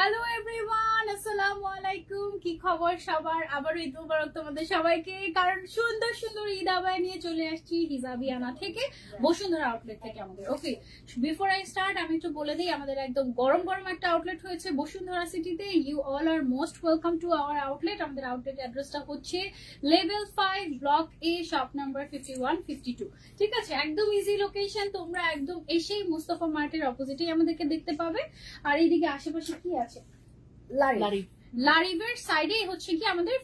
Hello everyone, আসসালামু আলাইকুম। কি খবর সবার? আবারও ঈদ মুবারক তোমাদের সবাইকে। কারণ সুন্দর সুন্দর ঈদ আবায়া নিয়ে চলে আসছি হিজাবিয়ানা থেকে, বসুন্ধরা আউটলেট থেকে আমাদের। ওকে, বিফোর আই স্টার্ট আমি একটু বলে দিই, আমাদের একদম গরম গরম একটা আউটলেট হয়েছে বসুন্ধরা সিটিতে। You all are most welcome to our outlet. আমাদের আউটলেট অ্যাড্রেসটা হচ্ছে level 5 block A, shop number 5152। ঠিক আছে, একদম ইজি লোকেশন। তোমরা একদম এসেই মুস্তাফা মার্টের অপোজিটেই আমাদেরকে দেখতে পাবে। আর এইদিকে আশেপাশে কি আছে, লারিভের সাইডে হচ্ছে কি আমাদের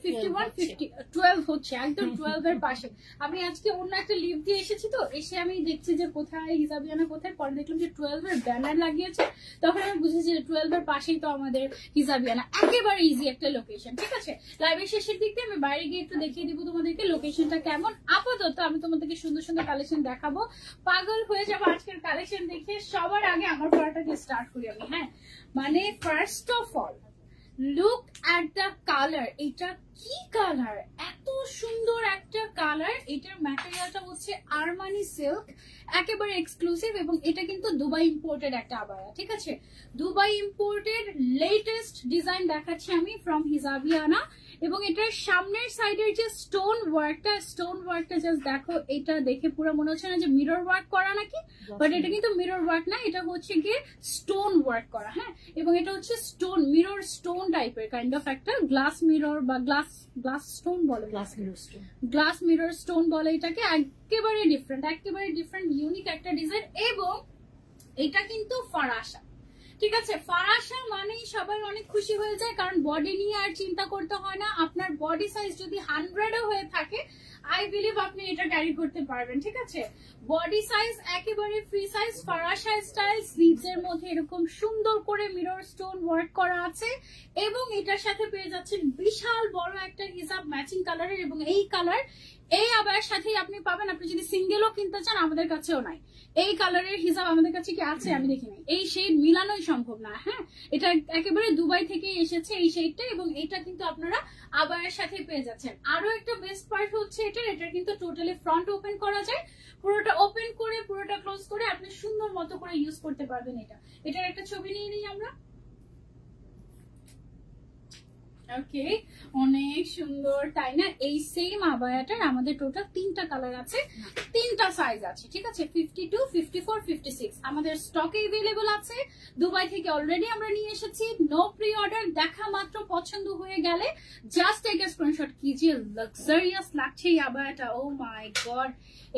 12 হচ্ছে, একদম 12 এর পাশে। আমি আজকে অন্য একটা লিভ দিয়ে এসেছি, তো এসে আমি দেখছি যে কোথায় হিজাবিয়ানা কোথায়, পরে দেখলাম যে 12 এর ব্যানার লাগিয়েছে। তখন আমি বুঝেছি যে 12 এর পাশেই তো আমাদের হিজাবিয়ানা। একেবারে ইজি একটা লোকেশন। ঠিক আছে, লাইভের শেষের দিক দিয়ে আমি বাইরে গিয়ে একটু দেখিয়ে দিব তোমাদেরকে লোকেশনটা কেমন। আপাতত আমি তোমাদেরকে সুন্দর সুন্দর কালেকশন দেখাবো, পাগল হয়ে যাবো আজকের কালেকশন দেখে। সবার আগে আমার পড়াটা দিয়ে স্টার্ট করি আমি। হ্যাঁ, মানে first of all look at the colour. এটা কি কালার, এত সুন্দর একটা কালার। এটার ম্যাটেরিয়ালটা হচ্ছে আরমানি সিল্ক, একেবারে এক্সক্লুসিভ। এবং এটা কিন্তু দুবাই ইম্পোর্টেড একটা আবায়া। ঠিক আছে, দুবাই ইম্পোর্টেড লেটেস্ট ডিজাইন দেখাচ্ছি আমি ফ্রম হিজাবিয়ানা। এবং এটার সামনের সাইডের যে স্টোন ওয়ার্কটা জাস্ট দেখো। এটা দেখে পুরো মনে হচ্ছে না যে মিরর ওয়ার্ক করা নাকি, বাট এটা কিন্তু মিরর ওয়ার্ক না, এটা হচ্ছে গিয়ে স্টোন ওয়ার্ক করা। হ্যাঁ, এবং এটা হচ্ছে স্টোন মিরর স্টোন টাইপের কাইন্ড অফ একটা গ্লাস মিরর বা গ্লাস স্টোন বলে, গ্লাস মিরর স্টোন বলে এটাকে। একেবারে ডিফারেন্ট ইউনিক একটা ডিজাইন। এবং এটা কিন্তু ফারাসা। ঠিক আছে, ফারাসা মানেই সবাই অনেক খুশি হয়ে যায়, কারণ বডি নিয়ে আর চিন্তা করতে হয় না। আপনার বডি সাইজ যদি 100 হয়ে থাকে, আই বিলিভ আপনি এটা ক্যারি করতে পারবেন। ঠিক আছে, বডি সাইজ একেবারে ফ্রি সাইজ, ফারাসা স্টাইল। স্লিভস এর মধ্যে এরকম সুন্দর করে মিরর স্টোন ওয়ার্ক করা আছে। এবং এটার সাথে পেয়ে যাচ্ছেন বিশাল বড় একটা হিজাব ম্যাচিং কালারের। এবং এই কালার এই আবায়ের সাথেই আপনি পাবেন। আপনি যদি সিঙ্গেলও কিনতে চান, আমাদের কাছেও নাই। এই কালারের হিজাব আমাদের কাছে কি আছে আমি দেখি নাই। এই শেড মিলানোই সম্ভব না। হ্যাঁ, এটা একেবারে দুবাই থেকে এসেছে এই শেডটা। এবং এটা কিন্তু আপনারা আবায়ের সাথে পেয়ে যাচ্ছেন। আরো একটা বেস্ট পার্ট হচ্ছে এটার কিন্তু টোটালি ফ্রন্ট ওপেন করা যায়। পুরোটা ওপেন করে পুরোটা ক্লোজ করে আপনি সুন্দর মতো করে ইউজ করতে পারবেন। এটার একটা ছবি নিয়ে নিই আমরা। ওকে, অনেক সুন্দর তাই না? এই সেম আবায়াটার আমাদের টোটাল 3টা কালার আছে, 3টা সাইজ আছে। ঠিক আছে, 52, 54, 56 আমাদের স্টকে এভেলেবল আছে। দুবাই থেকে অলরেডি আমরা নিয়ে এসেছি। নো প্রি অর্ডার, দেখা মাত্র পছন্দ হয়ে গেলে জাস্ট টেক এ স্ক্রিনশট। কি যে লাক্সারিয়াস লাগছে এই আবায়াটা, ও মাই গড।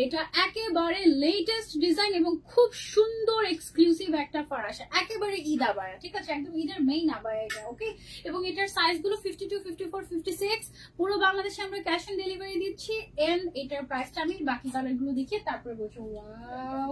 এটা একেবারে লেটেস্ট ডিজাইন এবং খুব সুন্দর এক্সক্লুসিভ একটা ফারাসা, একেবারে ঈদ আবায়া। ঠিক আছে, একদম ঈদের মেইন আবায়া এটা। ওকে, এবং এটার সাইজ গুলো 52, 54, 56 পুরো বাংলাদেশে আমরা ক্যাশ অন ডেলিভারি দিচ্ছি। এন্ড এটার প্রাইসটা আমি বাকি কালার গুলো দেখিয়ে তারপরে বলছি। ওয়াও,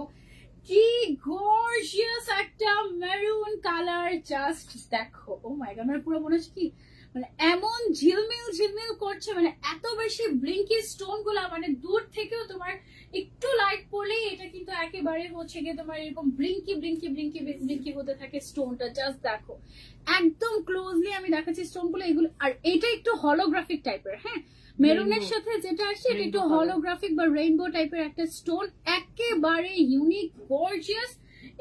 কি গর্জিয়াস একটা মেরুন কালার, জাস্ট দেখো। ও মাই গড, আমার পুরো মনে হচ্ছে কি মানে এমন ঝিলমিল করছে, মানে এত বেশি ব্লিঙ্কি স্টোন গুলা, মানে দূর থেকেও তোমার একটু লাইট পড়লেই এটা কিন্তু একেবারে হচ্ছে গিয়ে তোমার এরকম ব্লিঙ্কি হতে থাকে স্টোনটা। জাস্ট দেখো, একদম ক্লোজলি আমি দেখাচ্ছি স্টোন গুলো এগুলো। আর এটা একটু হলোগ্রাফিক টাইপের। হ্যাঁ, মেরুনের সাথে যেটা আসছে এটা একটু হলোগ্রাফিক বা রেইনবো টাইপের একটা স্টোন, একেবারে ইউনিক গর্জিয়াস।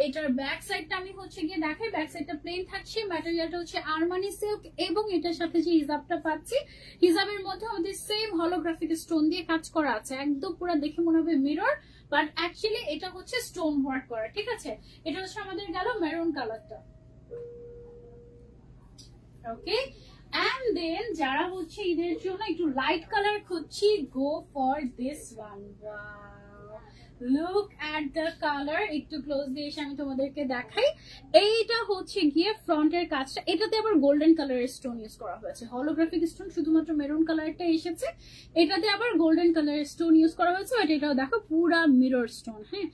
এটার ব্যাক সাইডটা আমি হচ্ছে গিয়ে দেখাই। ব্যাক সাইডটা প্লেন থাকছে, ম্যাটেরিয়ালটা হচ্ছে আরমানি সিল্ক। এবং এটার সাথে যে হিজাবটা পাচ্ছি, হিজাবের মধ্যে আমাদের সেম হলোগ্রাফিক স্টোন দিয়ে কাজ করা আছে। একদম পুরো দেখে মনে হবে মিরর, বাট অ্যাকচুয়ালি এটা হচ্ছে স্টোন ওয়ার্ক করা। ঠিক আছে, এটা হচ্ছে আমাদের গেল মেরুন কালারটা। ওকে, এন্ড দেন যারা হচ্ছে ঈদের জন্য একটু লাইট কালার খুঁজছি, গো for this one. Look at the colour. একটু ক্লোজ দিয়ে এসে আমি তোমাদেরকে দেখাই। এইটা হচ্ছে গিয়ে ফ্রন্টের কাজটা, এটাতে আবার গোল্ডেন কালারের স্টোন ইউজ করা হয়েছে। হলোগ্রাফিক স্টোন শুধুমাত্র মেরুন কালারটা এসেছে, এটাতে আবার গোল্ডেন কালারের স্টোন ইউজ করা হয়েছে। বাট এটাও দেখো পুরা মিরর স্টোন। হ্যাঁ,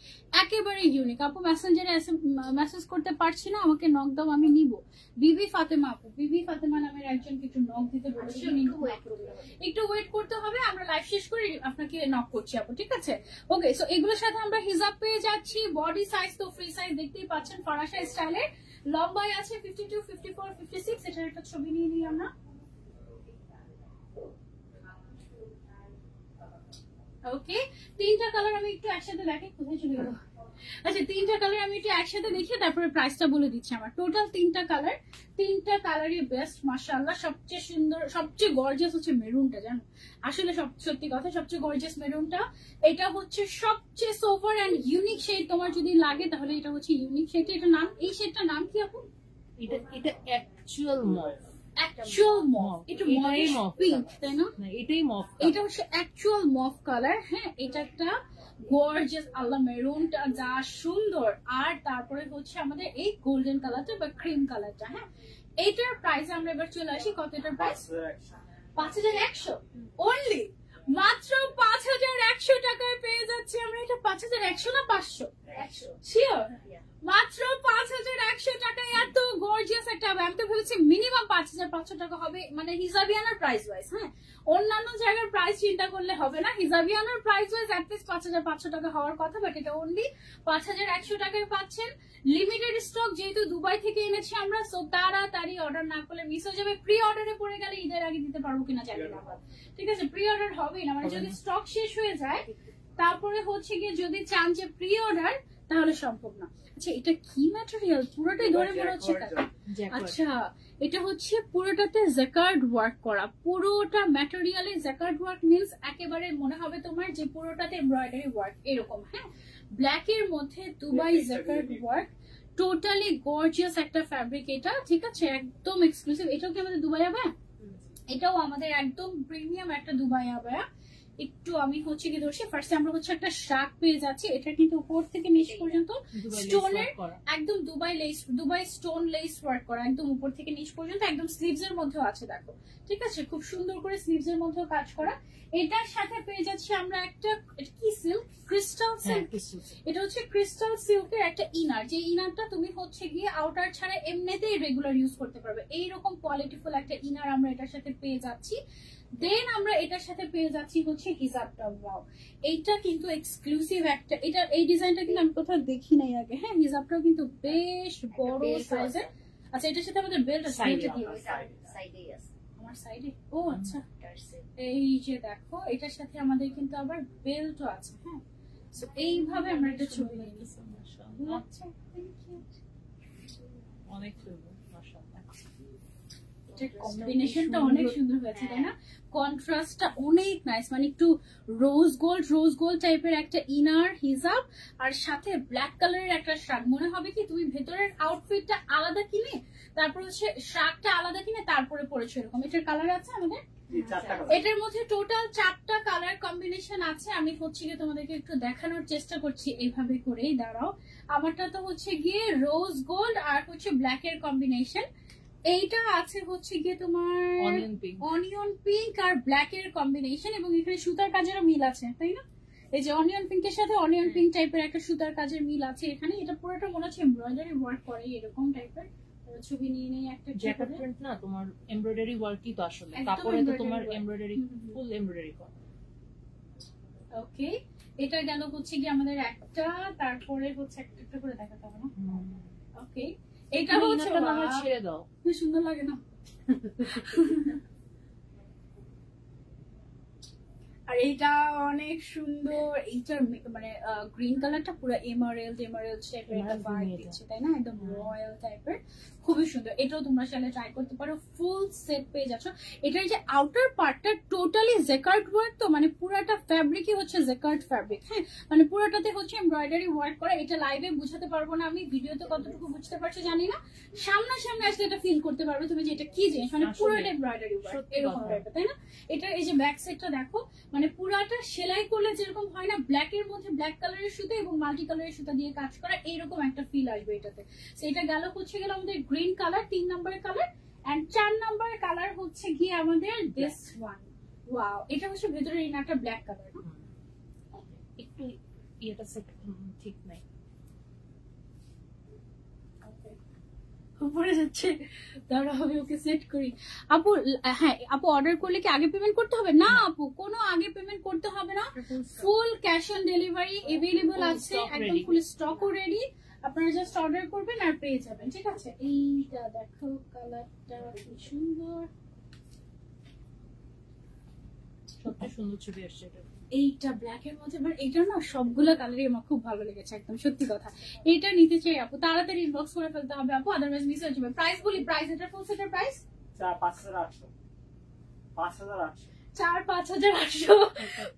একেবারে ইউনিক। আপু মেসেঞ্জারে মেসেজ করতে পারছি না, আমাকে নক দাও, আমি নিব। বিবি ফাতেমা আপু, বিবি ফাতেমা নামের একজনকে একটু নক দিতে বলেছি, একটু ওয়েট করতে হবে। আমরা লাইভ শেষ করে আপনাকে নক করছি আপু। ঠিক আছে, ওকে। সো এগুলোর সাথে আমরা হিজাব পেয়ে যাচ্ছি। বডি সাইজ তো ফ্রি সাইজ দেখতেই পাচ্ছেন, ফারাসা স্টাইলের। লম্বায় আছে 52, 54, 56। এটার একটা ছবি নিয়ে নিই আমরা। ওকে, 3টা কালার আমি একটু একসাথে দেখাই। কোথায় চলে গেল? আচ্ছা 3টা কালার আমি একটু একসাথে দেখিয়ে তারপরে প্রাইসটা বলে দিচ্ছি। আমার টোটাল 3টা কালারই বেস্ট মাশাআল্লাহ। সবচেয়ে সুন্দর সবচেয়ে গর্জিয়াস হচ্ছে মেরুনটা, জানো আসলে সত্যি কথা সবচেয়ে গর্জিয়াস মেরুনটা। এটা হচ্ছে সবচেয়ে সোভার এন্ড ইউনিক শেড, তোমার যদি লাগে তাহলে এটা হচ্ছে ইউনিক শেড। এটা নাম, এই শেডটার নাম কি আপু? এটা অ্যাকচুয়াল মফ, এটা মফ পিঙ্ক তাই না? এটাই মফ, এটা হচ্ছে অ্যাকচুয়াল মফ কালার। হ্যাঁ এটা একটা গর্জিয়াস, আল্লাহ মেরুনটা যা সুন্দর, আর তারপরে হচ্ছে আমাদের এই গোল্ডেন কালারটা বা ক্রিম কালারটা। হ্যাঁ এটার প্রাইস আমরা এবার চলে আসি, কত এটার প্রাইস? 5100 অনলি, মাত্র 5100 টাকায় পেয়ে যাচ্ছি আমরা। এটা 5100 না 500? শিওর, মাত্র 5100 টাকায় এত গর্জিয়াস একটা। আমি তো ভেবেছি মিনিমাম 5500 টাকা হবে, মানে হিজাবিয়ানার প্রাইস ওয়াইজ। হ্যাঁ অন্যান্য জায়গার প্রাইস চিন্তা করলে হবে না, হিজাবিয়ানার প্রাইস ওয়াইজ অ্যাটলিস্ট 5500 টাকা হওয়ার কথা, বাট এটা অনলি 5100 টাকায় পাচ্ছেন। লিমিটেড স্টক, যেহেতু দুবাই থেকে এনেছি আমরা, সো তাড়াতাড়ি অর্ডার না করলে মিস হয়ে যাবে। প্রি অর্ডারে পড়ে গেলে ঈদের আগে দিতে পারবো কিনা জানি না, ঠিক আছে? প্রি অর্ডার হবেই না, মানে যদি স্টক শেষ হয়ে যায় তারপরে হচ্ছে গিয়ে যদি চান যে প্রি অর্ডার তাহলে সম্ভব না। আচ্ছা এটা কি ম্যাটেরিয়াল? পুরোটাই ধরে মনে হচ্ছে। আচ্ছা এটা হচ্ছে পুরোটাতে জ্যাকার্ড ওয়ার্ক করা, পুরোটা ম্যাটেরিয়ালে জ্যাকার্ড ওয়ার্ক মিন্স একেবারে মনে হবে তোমার যে পুরোটাতে এমব্রয়ডারি ওয়ার্ক এরকম। হ্যাঁ ব্ল্যাক এর মধ্যে Dubai jacquard work, totally gorgeous একটা ফ্যাব্রিক এটা, ঠিক আছে? একদম এক্সক্লুসিভ। এটাও কি আমাদের দুবাই আবায়া? এটাও আমাদের একদম প্রিমিয়াম একটা দুবাই আবায়া। একটু আমি হচ্ছে কি ধরছি, ফার্স্টে আমরা হচ্ছে একটা শাক পেয়ে যাচ্ছি। এটা কিন্তু উপর থেকে নিচ পর্যন্ত স্টোনের একদম দুবাই স্টোন লেস ওয়ার্ক করা, একদম উপর থেকে নিচ পর্যন্ত, একদম স্লিভস এর মধ্যেও আছে দেখো, ঠিক আছে? খুব সুন্দর করে স্লিভস এর মধ্যেও কাজ করা। এটার সাথে পেয়ে যাচ্ছি আমরা একটা কি সিল্ক, ক্রিস্টাল সিল্ক। এটা হচ্ছে ক্রিস্টাল সিল্কের একটা ইনার, যে ইনারটা তুমি হচ্ছে গিয়ে আউটার ছাড়া এমনিতেই রেগুলার ইউজ করতে পারবে। এইরকম কোয়ালিটিফুল একটা ইনার আমরা এটার সাথে পেয়ে যাচ্ছি। দেন আমরা এটার সাথে পেয়ে যাচ্ছি হচ্ছে হিজাবটা। ওয়াও এইটা কিন্তু এক্সক্লুসিভ একটা, এটা এই ডিজাইনটা কিন্তু আমি কোথাও দেখি নাই আগে। হ্যাঁ হিজাবটাও কিন্তু বেশ বড় সাইজের। আচ্ছা এটার সাথে আমাদের বেল্ট আছে, আমার সাইডে। ও আচ্ছা এই যে দেখো এটার সাথে আমাদের কিন্তু আবার বেল্টও আছে। হ্যাঁ সো এইভাবে আমরা একটা ছবি নিয়ে নিছি। আচ্ছা অনেক সুন্দর মাশাআল্লাহ। কম্বিনেশনটা অনেক সুন্দর হয়েছে তাই না? কন্ট্রাস্টটা অনেক নাইস, মানে একটু রোজ গোল্ড টাইপের একটা ইনার হিজাব, আর সাথে ব্ল্যাক কালারের একটা শার্ট। মনে হবে কি তুমি ভেতরের আউটফিটটা আলাদা কিনে তারপর হচ্ছে শার্টটা আলাদা কিনে তারপরে পরেছো, এরকম। এটার কালার আছে আমাদের, এটার মধ্যে টোটাল 4টা কালার কম্বিনেশন আছে। আমি হচ্ছে গিয়ে তোমাদেরকে একটু দেখানোর চেষ্টা করছি এইভাবে করেই, দাঁড়াও। আমারটা তো হচ্ছে গিয়ে রোজ গোল্ড আর হচ্ছে ব্ল্যাক এর কম্বিনেশন, এইটা আছে হচ্ছে গিয়ে তোমার অনিয়ন পিঙ্ক আর ব্ল্যাক এর কম্বিনেশন, এবং এখানে সুতার কাজেরও মিল আছে তাই না? এই যে অনিয়ন পিঙ্কের সাথে অনিয়ন পিঙ্ক টাইপের একটা সুতার কাজের মিল আছে এখানে। এটা পুরোটা মনে হচ্ছে এমব্রয়ডারি ওয়ার্ক করে এরকম টাইপের। ছবি নিয়ে নেই একটা, জ্যাকেট প্রিন্ট না তোমার এমব্রয়ডারি ওয়ার্কই তো আসলে, কাপড়ে তো তোমার এমব্রয়ডারি ফুল এমব্রয়ডারি করা। ওকে এটা গেল হচ্ছে কি আমাদের একটা, তারপরে হচ্ছে একটা করে দেখাতে হবে না? ওকে এটা হচ্ছে আমার ছেড়ে দাও, খুব সুন্দর লাগে না? আর এটা অনেক সুন্দর। এইটার মানে গ্রিন কালারটা পুরো এমারেল্ড টাইপের একটা ভাইব দিচ্ছে তাই না? একদম রয়্যাল টাইপের, খুবই সুন্দর। এটাও তোমরা চাইলে ট্রাই করতে পারো। ফুল সেট পেয়ে যাচ্ছ। এটার যে আউটার পার্টটা টোটালি জেকার্ড ওয়ার্ক, তো মানে পুরাটা ফ্যাব্রিকই হচ্ছে জেকার্ড ফ্যাব্রিক। হ্যাঁ মানে পুরাটাতে হচ্ছে এমব্রয়ডারি ওয়ার্ক করা। এটা লাইভে বুঝাতে পারবো না আমি, ভিডিওতে কতটুকু বুঝতে পারছো জানি না, সামনাসামনি আসলে এটা ফিল করতে পারবে তুমি যে এটা কি জিনিস, মানে পুরোটা এমব্রয়ডারি ওয়ার্ক এরকম টাইপের তাই না? এটা এই যে ব্যাক সাইডটা দেখো, মানে পুরাটা সেলাই করলে যেরকম হয় না, ব্ল্যাক এর মধ্যে ব্ল্যাক কালারের সুতা এবং মাল্টি কালারের সুতা দিয়ে কাজ করা, এইরকম একটা ফিল আসবে এটাতে। এটা গেল হচ্ছে গেল আমাদের গ্রিন কালার, 3 নম্বরের কালার, এন্ড 4 নম্বরের কালার হচ্ছে গিয়ে আমাদের দিস ওয়ান। ওয়াও এটা হচ্ছে ভেতরের ইনারটা ব্ল্যাক কালার না, একটু এটা সেট ঠিক নাই, উপরে যাচ্ছে, তাহলে আমি ওকে সেট করি। আপু হ্যাঁ আপু অর্ডার করলে কি আগে পেমেন্ট করতে হবে? না আপু কোনো আগে পেমেন্ট করতে হবে না, full cash on delivery available আছে, একদম ফুল স্টকও রেডি। আপনারা জাস্ট অর্ডার করবেন আর পেয়ে যাবেন, ঠিক আছে? এইটা দেখো কালারটা কি সুন্দর, সবচেয়ে সুন্দর ছবি আসছে এটা। এইটা ব্ল্যাক এর মধ্যে, বাট এটা না সবগুলো কালারই আমার খুব ভালো লেগেছে, একদম সত্যি কথা। এটা নিতে চাই আপু, তাড়াতাড়ি ইনবক্স করে ফেলতে হবে আপু, আদারওয়াইজ মিস হয়ে যাবে। প্রাইস বলি, প্রাইস এটা ফুল সেটের প্রাইস 5800 5800 4,5,800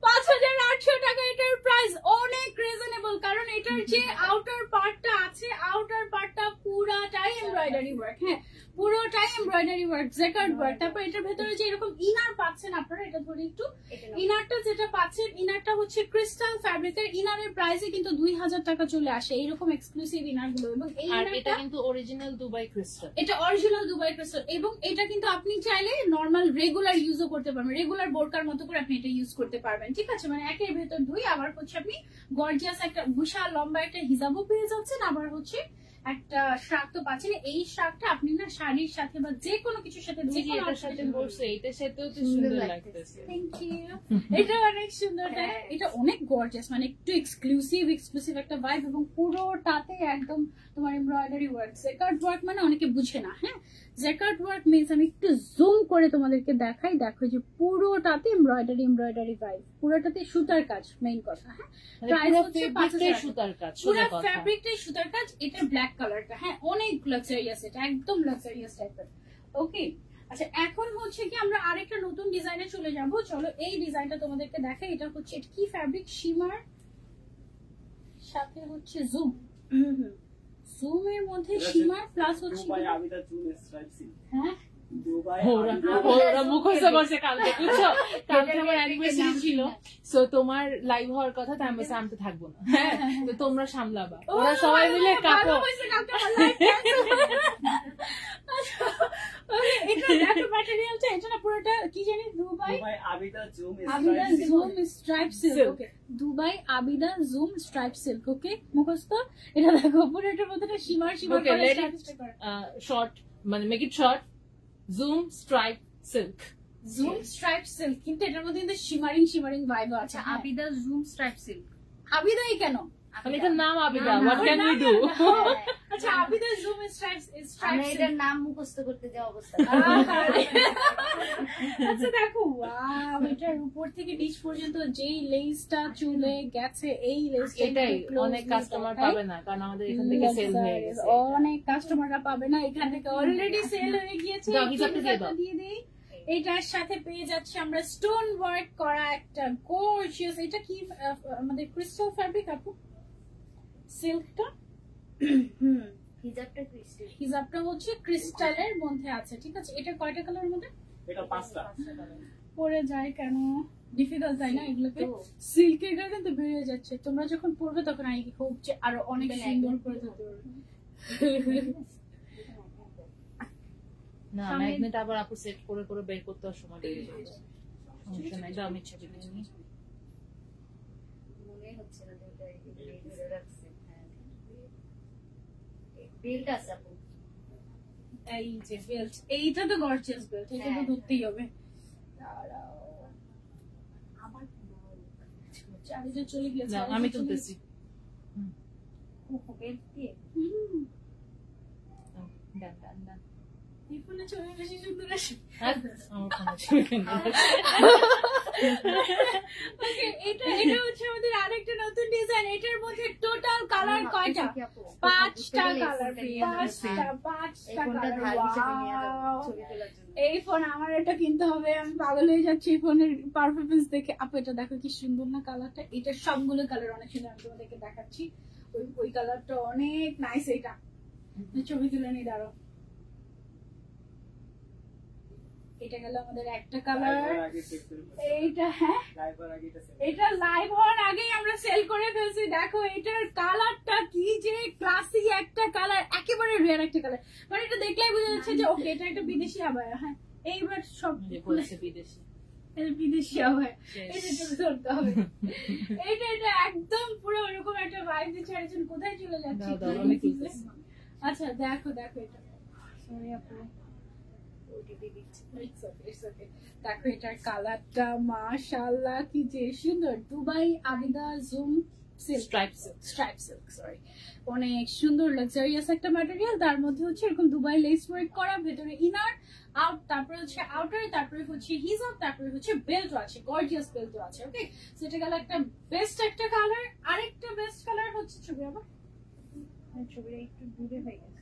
5,800 টাকা এটার প্রাইস, অনেক রিজনেবল। কারণ এটার যে আউটার পার্টটা আছে, আউটার পার্টটা পুরাটাই এমব্রয়ডারি ওয়ার্ক, হ্যাঁ পুরোটাই এমব্রয়ডারি ওয়ার্ক, জেকার্ড ওয়ার্ক। তারপর এটার ভেতরে যে এরকম ইনার পাচ্ছেন আপনারা, এটা ধরে একটু, ইনারটা যেটা পাচ্ছেন, ইনারটা হচ্ছে ক্রিস্টাল ফ্যাব্রিকের। ইনারের প্রাইসে কিন্তু 2,000 টাকা চলে আসে এইরকম এক্সক্লুসিভ ইনার গুলো। এবং এই এটা কিন্তু অরিজিনাল দুবাই ক্রিস্টাল, এটা অরিজিনাল দুবাই ক্রিস্টাল। এবং এটা কিন্তু আপনি চাইলে নরমাল রেগুলার ইউজও করতে পারবেন, রেগুলার বোরকার মতো করে আপনি এটা ইউজ করতে পারবেন, ঠিক আছে। মানে একের ভেতর দুই। আবার হচ্ছে আপনি গর্জিয়াস একটা বিশাল লম্বা একটা হিজাবও পেয়ে যাচ্ছেন, আবার হচ্ছে একটা শার্ট তো পাচ্ছেন। এই শার্টটা আপনি না শাড়ির সাথে বা যে কোনো কিছুর সাথে, যে কোনো এটার সাথে বলছো, এটার সাথেও তো সুন্দর লাগতেছে। থ্যাংক ইউ, এটা অনেক সুন্দর, এটা অনেক গর্জিয়াস, মানে একটু এক্সক্লুসিভ একটা ভাইব। এবং পুরোটাতে একদম তোমার এমব্রয়ডারি ওয়ার্ক, জেকার্ড ওয়ার্ক মানে অনেকে বুঝে না, হ্যাঁ জেকার্ড ওয়ার্ক মিন্স, আমি একটু জুম করে তোমাদেরকে দেখাই, দেখো যে পুরোটাতে এমব্রয়ডারি ভাইব, পুরোটাতে সুতার কাজ মেইন কথা, হ্যাঁ প্রাইস হচ্ছে 5,000 সুতার কাজ, পুরো ফ্যাব্রিকটাই সুতার কাজ। এটা ব্ল্যাক কালারটা, হ্যাঁ অনেক লাক্সারিয়াস, এটা একদম লাক্সারিয়াস টাইপের। ওকে আচ্ছা, এখন হচ্ছে কি আমরা আরেকটা নতুন ডিজাইনে চলে যাব। চলো এই ডিজাইনটা তোমাদেরকে দেখাই। এটা হচ্ছে কি ফ্যাব্রিক, শিমার সাথে হচ্ছে জুম, জুমের মধ্যে শিমার প্লাস হচ্ছে Dubai Abida zoom stripe silk. হ্যাঁ দুবাই ওরা মুখস্থ করছে কালকে, বুঝছো? কালকে আমার অ্যানিভার্সারি ছিল, সো তোমার লাইভ হওয়ার কথা, তাই আমি বলছি আমি তো থাকবো না, হ্যাঁ তো তোমরা সামলাবা। ওরা সবাই মিলে কাপড়, এটা দেখো ম্যাটেরিয়ালটা, এটা না পুরোটা কি জানি, Dubai Abida zoom stripe silk. Okay, Dubai Abida zoom stripe silk. Okay মুখস্থ। এটা দেখো পুরোটার মধ্যে শিমার শর্ট, মানে make it short, zoom stripe silk, zoom stripe silk, কিন্তু এটার মধ্যে কিন্তু শিমারিং ভাইব আছে। আবিদা জুম স্ট্রাইপ সিল্ক, আবিদাই কেন, এটার নাম Abida, what can we do? আচ্ছা আবিদা জুম স্ট্রাইপ আমরা এটার নাম মুখস্থ করতে যে অবস্থা। আচ্ছা দেখো, ওয়াও, এটার উপর থেকে নিচ পর্যন্ত যেই লেসটা চুলে গেছে, এই লেসটা এটাই অনেক কাস্টমার পাবে না, কারণ আমাদের এখান থেকে সেল হয়ে গেছে। অনেক কাস্টমাররা পাবে না, এখান থেকে অলরেডি সেল হয়ে গিয়েছে। দিয়ে দেই, এটার সাথে পেয়ে যাচ্ছে আমরা স্টোন ওয়ার্ক করা একটা গর্জিয়াস, এটা কি আমাদের ক্রিস্টাল ফ্যাব্রিক আপু, সিল্কটা হিজাবটা ক্রিস্টাল, হিজাবটা হচ্ছে ক্রিস্টালের মধ্যে আছে, ঠিক আছে। এটা কয়টা কালারের মধ্যে? এটা 5টা। পরে যায় কেন, ডিফিকাল্ট তাই না এগুলোকে, সিল্কের কারণে তো বেড়ে যাচ্ছে। তোমরা যখন পরবে তখন আই হোপ যে আরো অনেক সুন্দর করে দিতে পারবে। না ম্যাগনেট আবার আপু সেট করে করে বের করতে সময় লেগে যাবে, সমস্যা নাই, দাও আমি ছবি তুলে নিই। মনে হচ্ছে না যে এটা এই ধরে রাখছে। হ্যাঁ বেল্ট আছে আপু, এই যে বেল্ট, এইটা তো গর্জিয়াস বেল্ট, এটা তো ধরতেই হবে। দাঁড়াও, আমার চার্জে চলে গেছে, আমি তুলতেছি। বেল্ট দিয়ে ডান ডান ডান, এই ফোনে ছবি বেশি সুন্দর আসে। আমার ফোনে ছবি কেন? ওকে, এটা হচ্ছে আমাদের আরেকটা নতুন ডিজাইন। এটার মধ্যে টোটাল কালার কয়টা? 5টা কালার, 5টা কালার। এই ফোন আমার এটা কিনতে হবে, আমি পাগল হয়ে যাচ্ছি এই ফোনের পারফরমেন্স দেখে। আপু এটা দেখো কি সুন্দর না কালারটা, এটা সবগুলো কালার অনেক সুন্দর, আমি তোমাদেরকে দেখাচ্ছি। ওই কালারটা অনেক নাইস, এটা ছবি তুলে নি, দাঁড়াও। এটা গেল আমাদের একটা কালার, এইটা হ্যাঁ এটা লাইভ হওয়ার আগেই আমরা সেল করে ফেলছি। দেখো এটার কালারটা কি যে ক্লাসি একটা কালার, একেবারে রেয়ার একটা কালার, মানে এটা দেখলেই বোঝা যাচ্ছে যে ওকে এটা একটা বিদেশি আবায়া। হ্যাঁ এইবার সব বিদেশি, বিদেশি আবায়া, এটা তুমি ধরতে হবে। এটা একদম পুরো ওরকম একটা ভাইব দিচ্ছে। আরেকজন কোথায় চলে যাচ্ছে? আচ্ছা দেখো এটা, সরি আপু, দেখো এটার কালারটা মাশাআল্লাহ কি যে সুন্দর। Dubai Abida zoom stripe silk sorry, অনেক সুন্দর লাক্সারিয়াস একটা ম্যাটেরিয়াল। তার মধ্যে হচ্ছে এরকম দুবাই লেস ওয়ার্ক করা, ভেতরে ইনার আউট, তারপরে হচ্ছে আউটার, তারপরে হচ্ছে হিজাব, তারপরে হচ্ছে বেল্টও আছে, গর্জিয়াস বেল্টও আছে। ওকে, সেটা গেল একটা বেস্ট একটা কালার। আরেকটা বেস্ট কালার হচ্ছে, ছবি আবার ছবিটা একটু দূরে হয়ে গেছে,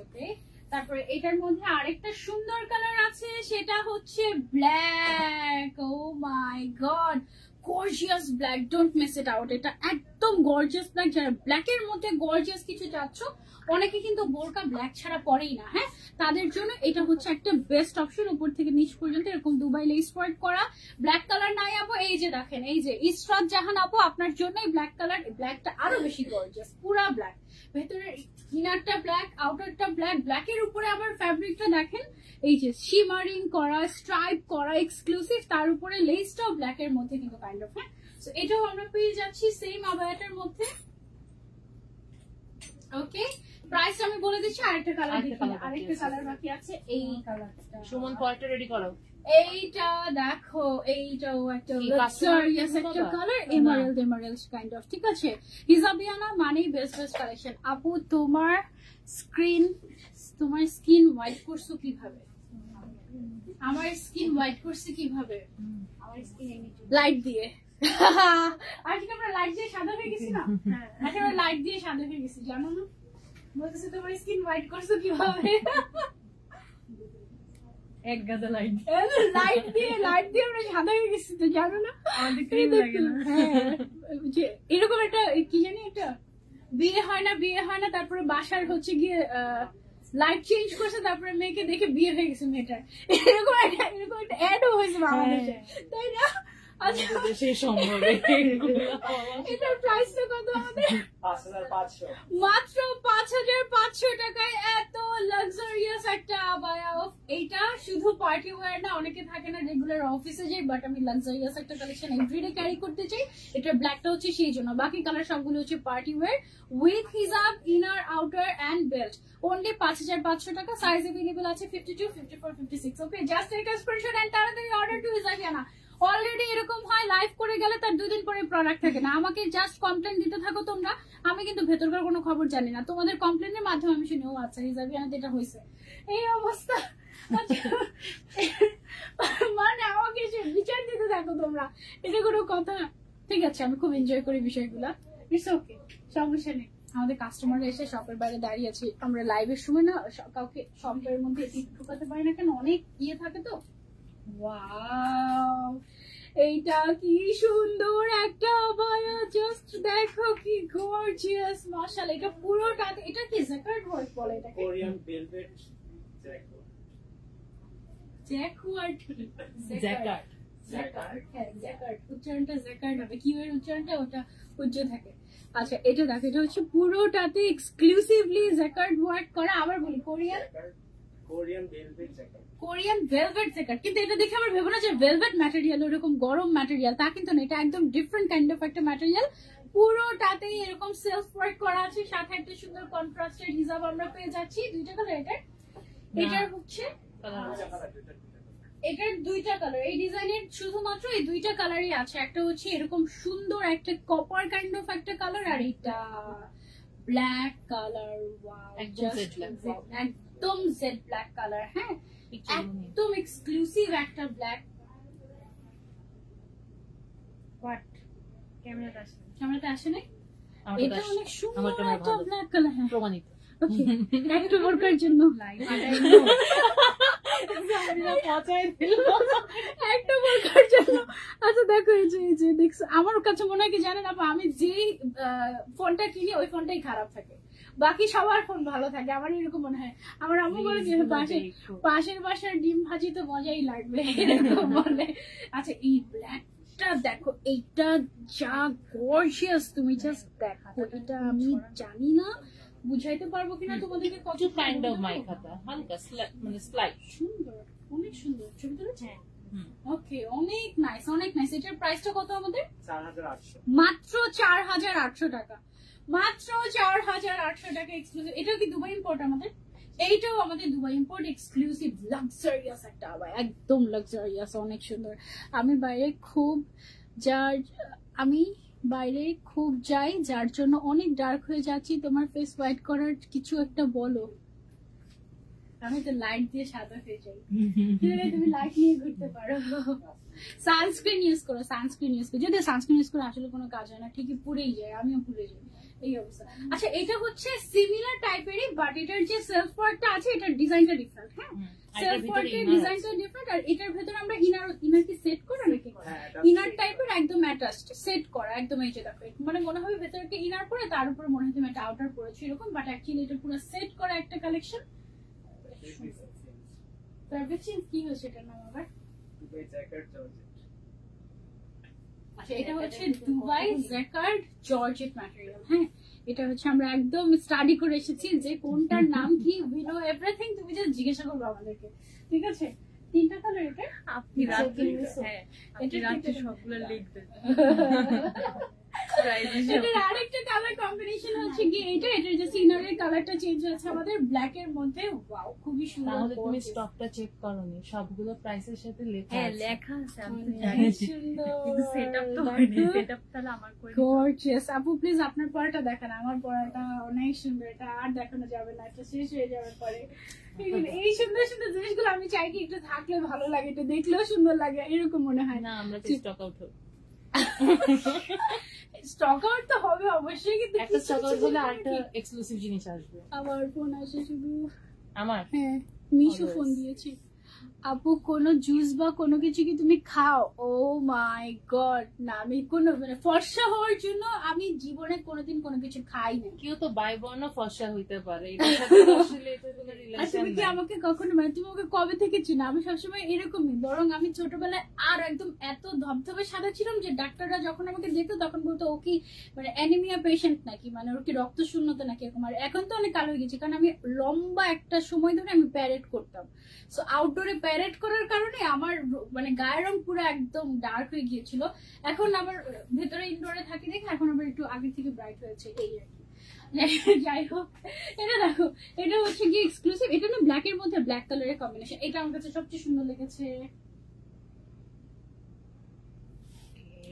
ওকে। তারপরে এটার মধ্যে আরেকটা সুন্দর কালার আছে, সেটা হচ্ছে black. Oh my god, gorgeous black, don't miss it out. এটা একদম গর্জিয়াস ব্ল্যাক। যারা ব্ল্যাকের মধ্যে গর্জিয়াস কিছু চাচ্ছ, অনেকে কিন্তু বোরকা ব্ল্যাক ছাড়া পরেই না, হ্যাঁ, তাদের জন্য এটা হচ্ছে একটা বেস্ট অপশন। উপর থেকে নিচ পর্যন্ত এরকম দুবাই লেস ওয়ার্ক করা। ব্ল্যাক কালার নাই আপু, এই যে দেখেন, এই যে ইসরাত জাহান আপু, আপনার জন্য এই ব্ল্যাক কালার। ব্ল্যাকটা আরো বেশি গর্জিয়াস, পুরা ব্ল্যাক, ভেতরের ইনারটা ব্ল্যাক, আউটারটা ব্ল্যাক। ব্ল্যাকের উপরে আবার ফ্যাব্রিকটা দেখেন, এই যে শিমারিং করা, স্ট্রাইপ করা, এক্সক্লুসিভ। তার উপরে লেসটাও ব্ল্যাকের মধ্যে কিন্তু কাইন্ড অফ, হ্যাঁ। সো এটাও আমরা পেয়ে যাচ্ছি সেম আবায়াটার মধ্যে। ওকে, প্রাইস আমি বলে দিচ্ছি। আরেকটা কালার বাকি আছে, এই কালারটা। সুমন পয়টা রেডি করো। এইটা দেখো, এইটাও একটা লাক্সারিয়াস একটা কালার, এমারেল্ড কাইন্ড অফ, ঠিক আছে। হিজাবিয়ানা মানেই বেস্ট কালেকশন। আপু তোমার স্কিন হোয়াইট করছো কিভাবে? আমার স্কিন হোয়াইট করছে কিভাবে? আমার স্কিন লাইট দিয়ে। আজকে আমরা লাইট দিয়ে সাদা হয়ে গেছি না? আজকে আমরা লাইট দিয়ে সাদা হয়ে গেছি, জানো না? বলতেছে তোমার স্কিন হোয়াইট করছো কিভাবে? এক গাদা লাইট দিয়ে আমরা সাদা হয়ে গেছি, তো জানো না? এরকম একটা কি জানি, একটা বিয়ে হয় না, তারপরে বাসার হচ্ছে গিয়ে লাইট চেঞ্জ করছে, তারপরে মেয়েকে দেখে বিয়ে হয়ে গেছে মেয়েটার। এরকম একটা অ্যাডও হয়েছে বাংলাদেশে, তাই না? আচ্ছা, এটার প্রাইসটা কত আমাদের? 5500, মাত্র 5500 টাকায় এত লাক্সারিয়াস একটা আবায়া। এইটা শুধু পার্টি ওয়্যার না, অনেকে থাকে না রেগুলার অফিসে যাই, বাট আমি লাক্সারিয়াস একটা কালেকশন এভরিডে ক্যারি করতে চাই। এটার ব্ল্যাকটা হচ্ছে সেই জন্য, বাকি কালার সবগুলো হচ্ছে party wear with hijab, inner, outer and belt. Only 5500 টাকা। সাইজ अवेलेबल আছে 52, 54, 56। Okay, just take a screenshot and তাড়াতাড়ি অর্ডার টু হিজাবিয়ানা। অলরেডি এরকম হয়, লাইভ করে গেলে তার 2 দিন পরে প্রোডাক্ট থাকে না। আমাকে জাস্ট কমপ্লেন দিতে থাকো তোমরা, আমি কিন্তু ভেতরকার কোনো খবর জানি না। তোমাদের কমপ্লেনের মাধ্যমে আমি শুনি, ও আচ্ছা হিজাবিয়ানাতে এটা হয়েছে, এই অবস্থা। মানে আমাকে বিচার দিতে থাকো তোমরা, এটা কোনো কথা? ঠিক আছে, আমি খুব এনজয় করি বিষয়গুলা, ইটস ওকে, সমস্যা নেই। আমাদের কাস্টমাররা এসে শপের বাইরে দাঁড়িয়ে আছে, আমরা লাইভের সময় না কাউকে শপের মধ্যে ঢুকাতে পারি না, কেন অনেক ইয়ে থাকে তো। ওয়াও, এইটা কি সুন্দর একটা আবায়া, জাস্ট দেখো কি গর্জিয়াস, মাশাআল্লাহ। এটা পুরোটাতে, এটা কি জ্যাকার্ড ওয়ার্ক বলে এটাকে? কোরিয়ান ভেলভেট জ্যাকার্ড উচ্চারণটা জ্যাকার্ড হবে, কি এর উচ্চারণটা ওটা উজ্জ্ব থাকে। আচ্ছা, এটা দেখো, এটা হচ্ছে পুরোটাতে এক্সক্লুসিভলি জ্যাকার্ড ওয়ার্ক করা। আবার বলি, কোরিয়ান ভেলভেট জ্যাকার্ড। কিন্তু এটা দেখে আমার ভেবো না যে ভেলভেট ম্যাটেরিয়াল, ওরকম গরম ম্যাটেরিয়াল, তা কিন্তু না। এটা একদম ডিফারেন্ট কাইন্ড অফ একটা ম্যাটেরিয়াল। পুরোটাতেই এরকম সেলফ ওয়ার্ক করা আছে, সাথে একটা সুন্দর কন্ট্রাস্টেড হিজাব আমরা পেয়ে যাচ্ছি। দুইটা কালার এটার হচ্ছে, এটার দুইটা কালার। এই ডিজাইনের শুধুমাত্র এই দুইটা কালারই আছে। একটা হচ্ছে এরকম সুন্দর একটা কপার কাইন্ড অফ একটা কালার, আর এটা ব্ল্যাক কালার। একদম জেড ব্ল্যাক কালার, হ্যাঁ, একদম এক্সক্লুসিভ একটা ব্ল্যাক। ক্যামেরাতে আসে নাই, এটা অনেক সুন্দর একটা ব্ল্যাক কালার, হ্যাঁ, প্রমাণিত। একটু বোরকার জন্য একটা বোরকার জন্য। আচ্ছা দেখো, এই যে দেখছো, আমার কাছে মনে হয় কি জানেন আপা, আমি যেই ফোনটা কিনি ওই ফোনটাই খারাপ থাকে, বাকি সবার ফোন ভালো থাকে। আমার এরকম মনে হয়। আমার আম্মু বলে যে পাশের বাসার ডিম ভাজি তো মজাই লাগবে, এরকম বলে। আচ্ছা, এই ব্ল্যাকটা দেখো, এইটা যা গর্জিয়াস, তুমি জাস্ট দেখো। এটা আমি জানি না বুঝাইতে পারবো কিনা তোমাদেরকে, কত কাইন্ড অফ মাইখাতা, হালকা মানে স্লাইড, সুন্দর, অনেক সুন্দর ছবি তুলেছে। ওকে, অনেক নাইস, অনেক নাইস। এটার প্রাইসটা কত আমাদের? 4800, মাত্র 4800 টাকা, মাত্র 4800 টাকা এক্সক্লুসিভ। এটাও কি দুবাই ইম্পোর্ট আমাদের? এইটাও আমাদের দুবাই ইম্পোর্ট, এক্সক্লুসিভ লাক্সারিয়াস একটা আবায়া, একদম লাক্সারিয়াস, অনেক সুন্দর। আমি বাইরে খুব যার আমি বাইরে খুব যাই, যার জন্য অনেক ডার্ক হয়ে যাচ্ছি, তোমার ফেস হোয়াইট করার কিছু একটা বলো। আমি তো লাইট দিয়ে সাদা হয়ে যাই, তুমি লাইট নিয়ে ঘুরতে পারো। সানস্ক্রিন ইউজ করো, সানস্ক্রিন ইউজ করো। যদি সানস্ক্রিন ইউজ করে আসলে কোনো কাজ হয় না, ঠিকই পুড়েই যায়, আমিও পুড়ে যাই, এই অবস্থা। আচ্ছা, এটা হচ্ছে সিমিলার টাইপেরই, বাট এটার যে সেলফ ওয়ার্কটা আছে এটার ডিজাইনটা ডিফারেন্ট। হ্যাঁ, সেলফ ওয়ার্কের ডিজাইনটা ডিফারেন্ট। আর এটার ভেতরে আমরা ইনার কি সেট করা নাকি ইনার টাইপের একদম অ্যাটাচড সেট করা একদম। এই যে দেখো, মানে মনে হবে ভেতরে একটা ইনার পরে তার উপরে মনে হয় তুমি একটা আউটার পরেছো এরকম, বাট অ্যাকচুয়ালি এটা পুরো সেট করা একটা কালেকশন। কি হয়েছে এটার নাম আবার? আচ্ছা, এটা হচ্ছে দুবাই জ্যাকার্ড জর্জেট ম্যাটেরিয়াল। হ্যাঁ, এটা হচ্ছে আমরা একদম স্টাডি করে এসেছি যে কোনটার নাম কি, উই নো এভরিথিং। তুমি যে জিজ্ঞাসা করবে আমাদেরকে, ঠিক আছে? 3টা কালার এটা, আপনি রাতে এটা রাতে সবগুলো লিখবেন। এটার আরেকটা কালার কম্বিনেশন হচ্ছে কি এটা, এটার যে সিনারের কালারটা চেঞ্জ হয়েছে আমাদের ব্ল্যাক এর মধ্যে। ওয়াও, খুবই সুন্দর। তাহলে তুমি স্টকটা চেক করোনি, সবগুলো প্রাইসের সাথে লেখা হ্যাঁ, আছে। লেখা আছে, আমি তো অনেক জানি, সুন্দর। কিন্তু সেটআপ তো হয়নি। সেটআপ তাহলে আমার করে নিতে হবে। গর্জিয়াস। আপু প্লিজ আপনার পড়াটা দেখান, আমার পড়াটা অনেক সুন্দর, এটা আর দেখানো যাবে না, এটা শেষ হয়ে যাবে পরে। এই সুন্দর সুন্দর জিনিসগুলো আমি চাই কি একটু থাকলে ভালো লাগে, এটা দেখলেও সুন্দর লাগে, এরকম মনে হয় না, আমরা স্টক আউট হব। স্টক আউট তো হবে অবশ্যই, কিন্তু একটা স্টক আউট হলে আরেকটা এক্সক্লুসিভ জিনিস আসবে। আবার ফোন আসে শুধু। আমার হ্যাঁ, মিশু Always. ফোন দিয়েছে। আপু কোনো জুস বা কোনো কিছু কি তুমি খাও? ও মাই গড, না, আমি কোনো মানে ফর্সা হওয়ার জন্য আমি জীবনে কোনোদিন কোনো কিছু খাই না। কেউ তো বাই বর্ণ ফর্সা হইতে পারে, এটার সাথে তো আসলে এটা কোনো আর রিলেশন তুমি কি আমাকে কখনো, মানে তুমি আমাকে কবে থেকে চিনো? আমি সবসময় এরকমই, বরং আমি ছোটবেলায় আর একদম এত ধবধবে সাদা ছিলাম যে ডাক্তাররা যখন আমাকে দেখতো তখন বলতো ও কি মানে অ্যানিমিয়া পেশেন্ট নাকি, মানে ওর কি রক্ত শূন্যতা নাকি এরকম। আর এখন তো অনেক কালো হয়ে গেছে, কারণ আমি লম্বা একটা সময় ধরে আমি প্যারেড করতাম। সো আউটডোরে প্যারেড করার কারণে আমার মানে গায়ের রং পুরো একদম ডার্ক হয়ে গিয়েছিল। এখন আবার ভেতরে ইনডোরে থাকি দেখে এখন আবার একটু আগে থেকে ব্রাইট হয়েছে, এই আর কি। যাই হোক, এটা দেখো, এটা হচ্ছে কি এক্সক্লুসিভ, এটা না ব্ল্যাক এর মধ্যে ব্ল্যাক কালারের কম্বিনেশন। এটা আমার কাছে সবচেয়ে সুন্দর লেগেছে।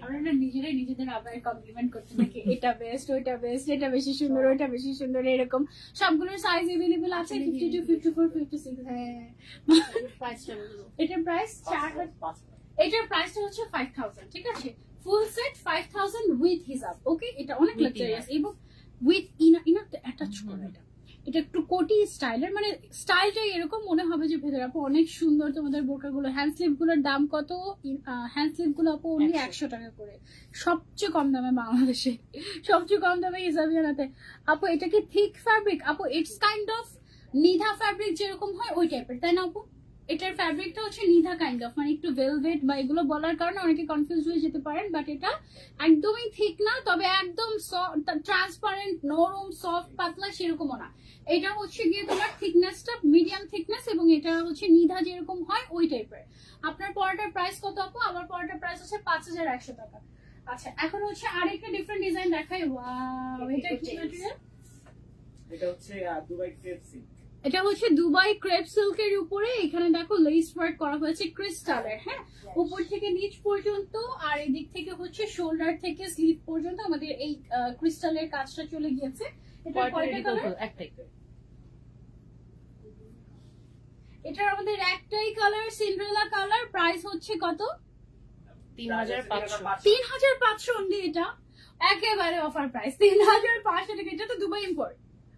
আমরা না নিজেরাই নিজেদের আবার কমপ্লিমেন্ট করতে থাকি, এটা বেস্ট, ওইটা বেস্ট, এটা বেশি সুন্দর, ওইটা বেশি সুন্দর, এরকম। সবগুলোর সাইজ अवेलेबल আছে 52, 54, 56। হ্যাঁ, এটার প্রাইস 4000। এটার প্রাইসটা হচ্ছে 5000, ঠিক আছে? ফুল সেট 5000 উইথ হিজাব। ওকে, এটা অনেক লাক্সারিয়াস এবং উইথ ইনার অ্যাটাচ করা। এটা একটু কোটি স্টাইলের, মানে স্টাইলটা এরকম মনে হবে যে ভেতরে আপু অনেক সুন্দর। তোমাদের বোরকাগুলো হ্যান্ড স্লিভ গুলোর দাম কত? হ্যান্ড স্লিভ গুলো আপু অনলি 100 টাকা করে, সবচেয়ে কম দামে বাংলাদেশে, সবচেয়ে কম দামে হিসাবিয়ানাতে। আপু এটা কি থিক ফ্যাব্রিক? আপু it's kind of Nida fabric যেরকম হয় ওই টাইপের, তাই না আপু? এটার ফ্যাব্রিকটা হচ্ছে নিধা কাইন্ড অফ, মানে একটু ভেলভেট বা এগুলো বলার কারণে অনেকে কনফিউজ হয়ে যেতে পারেন, বাট এটা একদমই ঠিক না, তবে একদম ট্রান্সপারেন্ট, নরম, সফট, পাতলা সেরকমও না। এটা হচ্ছে গিয়ে তোমার থিকনেসটা মিডিয়াম থিকনেস, এবং এটা হচ্ছে নিধা যেরকম হয় ওই টাইপের। আপনার পড়াটার প্রাইস কত আপু? আমার পড়াটার প্রাইস হচ্ছে 5100 টাকা। আচ্ছা, এখন হচ্ছে আরেকটা ডিফারেন্ট ডিজাইন দেখাই। ওয়াও, এটা কি ম্যাটেরিয়াল? এটা হচ্ছে দুবাই ক্রেপ সিল্ক। এটা হচ্ছে দুবাই ক্রেপ সিল্কের উপরে এখানে দেখো লেস ওয়ার্ক করা হয়েছে ক্রিস্টালের। হ্যাঁ, উপর থেকে নিচ পর্যন্ত, আর এদিক থেকে হচ্ছে শোল্ডার থেকে স্লিভ পর্যন্ত আমাদের এই ক্রিস্টালের কাজটা চলে গিয়েছে। এটা কয়টা কালার? একটাই। এটার আমাদের একটাই কালার, সিন্ড্রেলা কালার। প্রাইস হচ্ছে কত? 3500। 3500 অনলি। এটা একেবারে অফার প্রাইস, 3500 টাকা। এটা তো দুবাই ইম্পোর্ট,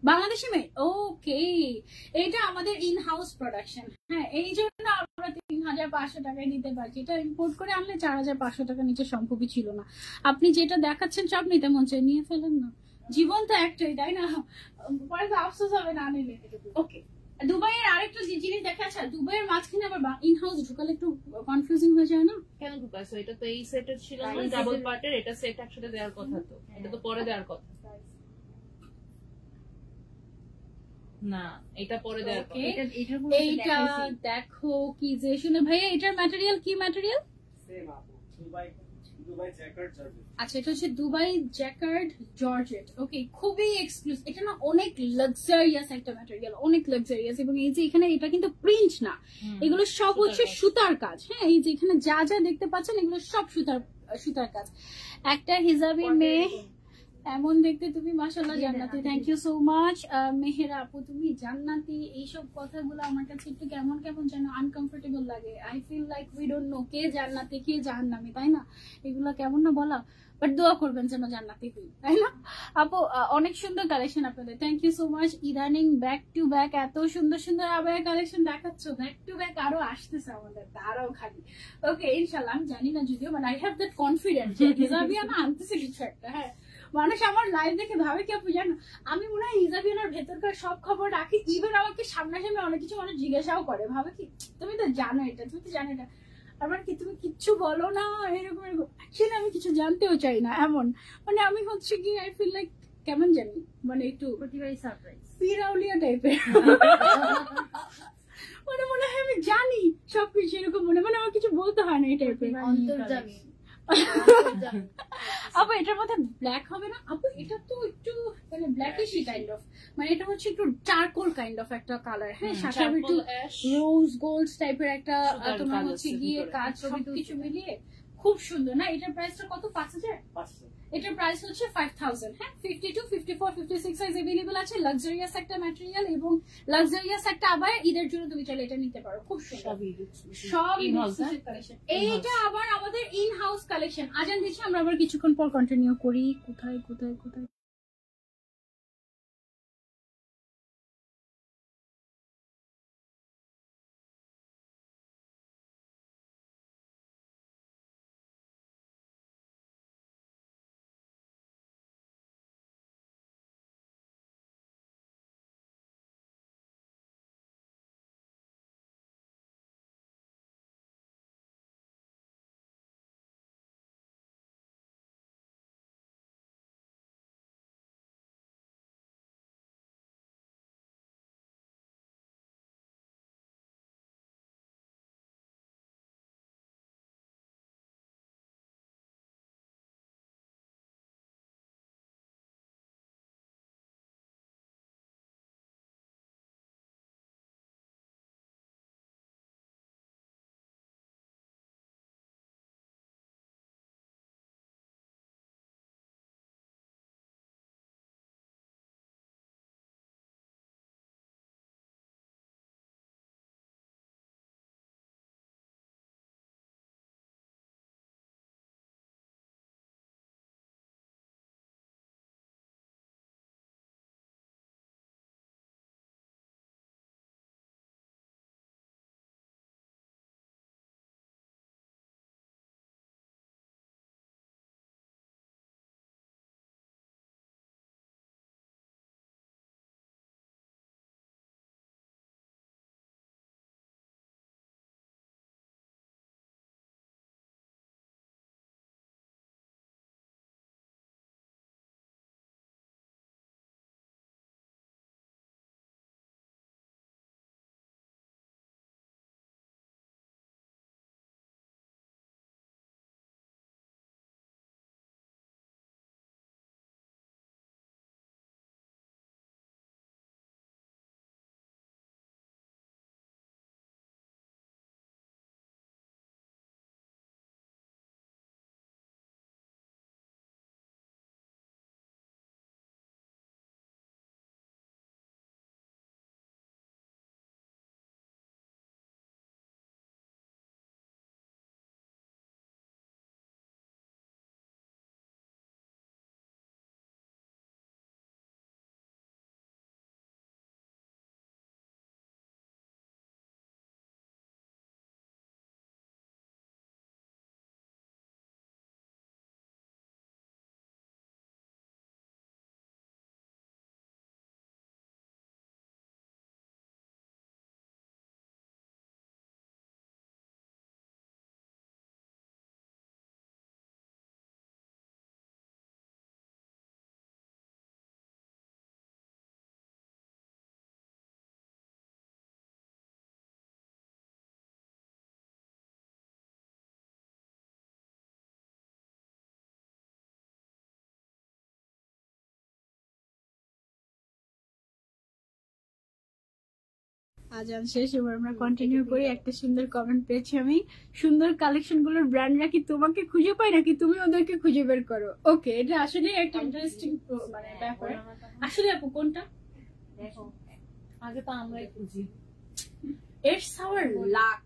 বাংলাদেশি মেড। ওকে, এটা আমাদের ইন হাউস প্রোডাকশন। হ্যাঁ, এই জন্য আমরা 3500 টাকায় দিতে পারছি। এটা ইম্পোর্ট করে আনলে 4500 টাকা নিচে সম্ভবই ছিল না। আপনি যেটা দেখাচ্ছেন সব নিতে মন চাই, নিয়ে ফেলেন না, জীবন তো একটাই, তাই না? পরে তো আফসোস হবে না নিলে। ওকে, দুবাইয়ের আরেকটা জিনিস দেখা আছে, দুবাইয়ের মাঝখানে আবার ইন হাউস ঢুকালে একটু কনফিউজিং হয়ে যায় না? কেন ঢুকাইছো? এটা তো এই সেটের ছিল না, ডাবল পার্টের। এটা সেট একসাথে দেওয়ার কথা তো, এটা তো পরে দেওয়ার কথা না, এটা পরে দেওয়ার কথা। এইটা দেখো কি যে শুনে ভাইয়া, এটার ম্যাটেরিয়াল কি ম্যাটেরিয়াল? সেম আপু, দুবাই জ্যাকার্ড জর্জেট। আচ্ছা, এটা হচ্ছে দুবাই জ্যাকার্ড জর্জেট। ওকে, খুবই এক্সক্লুসিভ। এটা না অনেক লাক্সারিয়াস একটা ম্যাটেরিয়াল, অনেক লাক্সারিয়াস। এবং এই যে এখানে এটা কিন্তু প্রিন্ট না, এগুলো সব হচ্ছে সুতার কাজ। হ্যাঁ, এই যে এখানে যা যা দেখতে পাচ্ছেন এগুলো সব সুতার সুতার কাজ। একটা হিজাবি মেয়ে, এমন দেখতে তুমি মাশাআল্লাহ জান্নাতি। Thank you so much Mehera আপু, তুমি জান্নাতি। এইসব কথাগুলো আমার কাছে একটু কেমন কেমন যেন আনকমফোর্টেবল লাগে। I feel like we don't know কে জান্নাতি কে জাহান্নামী, তাই না? এগুলো কেমন না বলা, বাট দোয়া করবেন যেন জান্নাতি হই, তাই না আপু? অনেক সুন্দর কালেকশন আপনাদের, থ্যাংক ইউ সো মাচ। ইদানিং ব্যাক টু ব্যাক এত সুন্দর সুন্দর আবার কালেকশন দেখাচ্ছ, ব্যাক টু ব্যাক আরো আসতেছে আমাদের, তারাও খালি। ওকে ইনশাল্লাহ, আমি জানি না যদিও, but I have that confidence Hijabiana আনতেছে কিছু একটা। হ্যাঁ, মানুষ আমার লাইভ দেখে ভাবে কি আপু জানো, আমি মনে হয় হিজাবিয়ানার ভেতরকার সব খবর রাখি। ইভেন আমাকে সামনাসামনি অনেক কিছু মানুষ জিজ্ঞাসাও করে, ভাবে কি তুমি তো জানো এটা, তুমি তো জানো এটা, আবার কি তুমি কিচ্ছু বলো না, এরকম এরকম। অ্যাকচুয়ালি আমি কিছু জানতেও চাই না এমন, মানে আমি হচ্ছে কি আই ফিল লাইক কেমন জানি, মানে একটু প্রতিবারই সারপ্রাইজ। পিরাউলিয়া টাইপের। মানে মনে হয় আমি জানি সবকিছু, এরকম মনে মানে আমার কিছু বলতে হয় না এই টাইপের। অন্তর্জামী। আপু এটার মধ্যে ব্ল্যাক হবে না আপু? এটা তো একটু মানে ব্ল্যাকিশই কাইন্ড অফ, মানে এটা হচ্ছে একটু চারকোল কাইন্ড অফ একটা কালার। হ্যাঁ, সাথে আবার একটু রোজ গোল্ড টাইপের একটা তোমার হচ্ছে গিয়ে কাজ, সবকিছু মিলিয়ে খুব সুন্দর না? এটার প্রাইসটা কত? 5000। এটার প্রাইস হচ্ছে 5000। হ্যাঁ, 52, 54, 56 সাইজ अवेलेबल আছে। লাক্সারিয়াস একটা ম্যাটেরিয়াল এবং লাক্সারিয়াস একটা আবার ঈদের জন্য তুমি চাইলে এটা নিতে পারো, খুব সুন্দর। সব এক্সক্লুসিভ কালেকশন। এইটা আবার আমাদের ইন হাউস কালেকশন। আজান দিচ্ছি, আমরা আবার কিছুক্ষণ পর কন্টিনিউ করি। কোথায় কোথায় কোথায় আজান শেষ, এবার আমরা কন্টিনিউ করি। একটা সুন্দর কমেন্ট পেয়েছি আমি, সুন্দর কালেকশন গুলোর ব্র্যান্ডরা কি তোমাকে খুঁজে পায় নাকি তুমি ওদেরকে খুঁজে বের করো? ওকে, এটা আসলে একটা ইন্টারেস্টিং মানে ব্যাপার। আসলে আপু কোনটা? আগে তো আমরাই খুঁজি। ইটস আওয়ার লাক,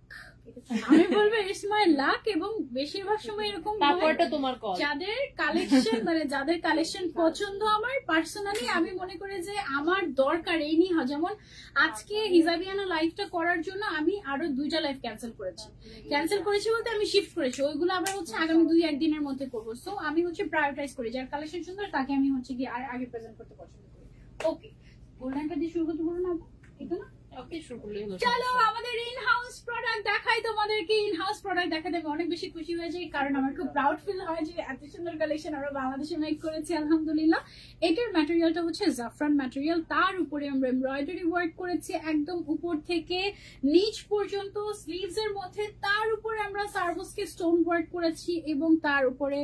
আমি বলবো ইটস মাই লাক। এবং বেশিরভাগ সময় এরকম হয়, তারপরটা তোমার কল। যাদের কালেকশন মানে যাদের কালেকশন পছন্দ, আমার পার্সোনালি আমি মনে করি যে আমার দরকার এই নিয়ে, যেমন আজকে হিজাবিয়ানা লাইভটা করার জন্য আমি আরো 2টা লাইভ ক্যান্সেল করেছি বলতে আমি শিফট করেছি, ওইগুলো আবার হচ্ছে আগামী 2-1 দিনের মধ্যে করবো। সো আমি হচ্ছে প্রায়োরিটাইজ করি যার কালেকশন সুন্দর তাকে আমি হচ্ছে কি আর আগে প্রেজেন্ট করতে পছন্দ করি। ওকে, গোল্ডেনটা দিয়ে শুরু করতে বলুন আপু, ঠিক না? ওকে, শুরু করলেই হলো। চলো আমাদের ইন হাউস প্রোডাক্ট দেখাই তোমাদেরকে। ইন হাউস প্রোডাক্ট দেখাতে আমি অনেক বেশি খুশি হয়ে যাই, কারণ আমার খুব প্রাউড ফিল হয় যে এত সুন্দর কালেকশন আমরা বাংলাদেশে মেক করেছি আলহামদুলিল্লাহ। এটার ম্যাটেরিয়ালটা হচ্ছে জাফরান ম্যাটেরিয়াল, তার উপরে আমরা এমব্রয়ডারি ওয়ার্ক করেছি একদম উপর থেকে নিচ পর্যন্ত স্লিভস এর মধ্যে, তার উপরে আমরা সার্ভোসকে স্টোন ওয়ার্ক করেছি এবং তার উপরে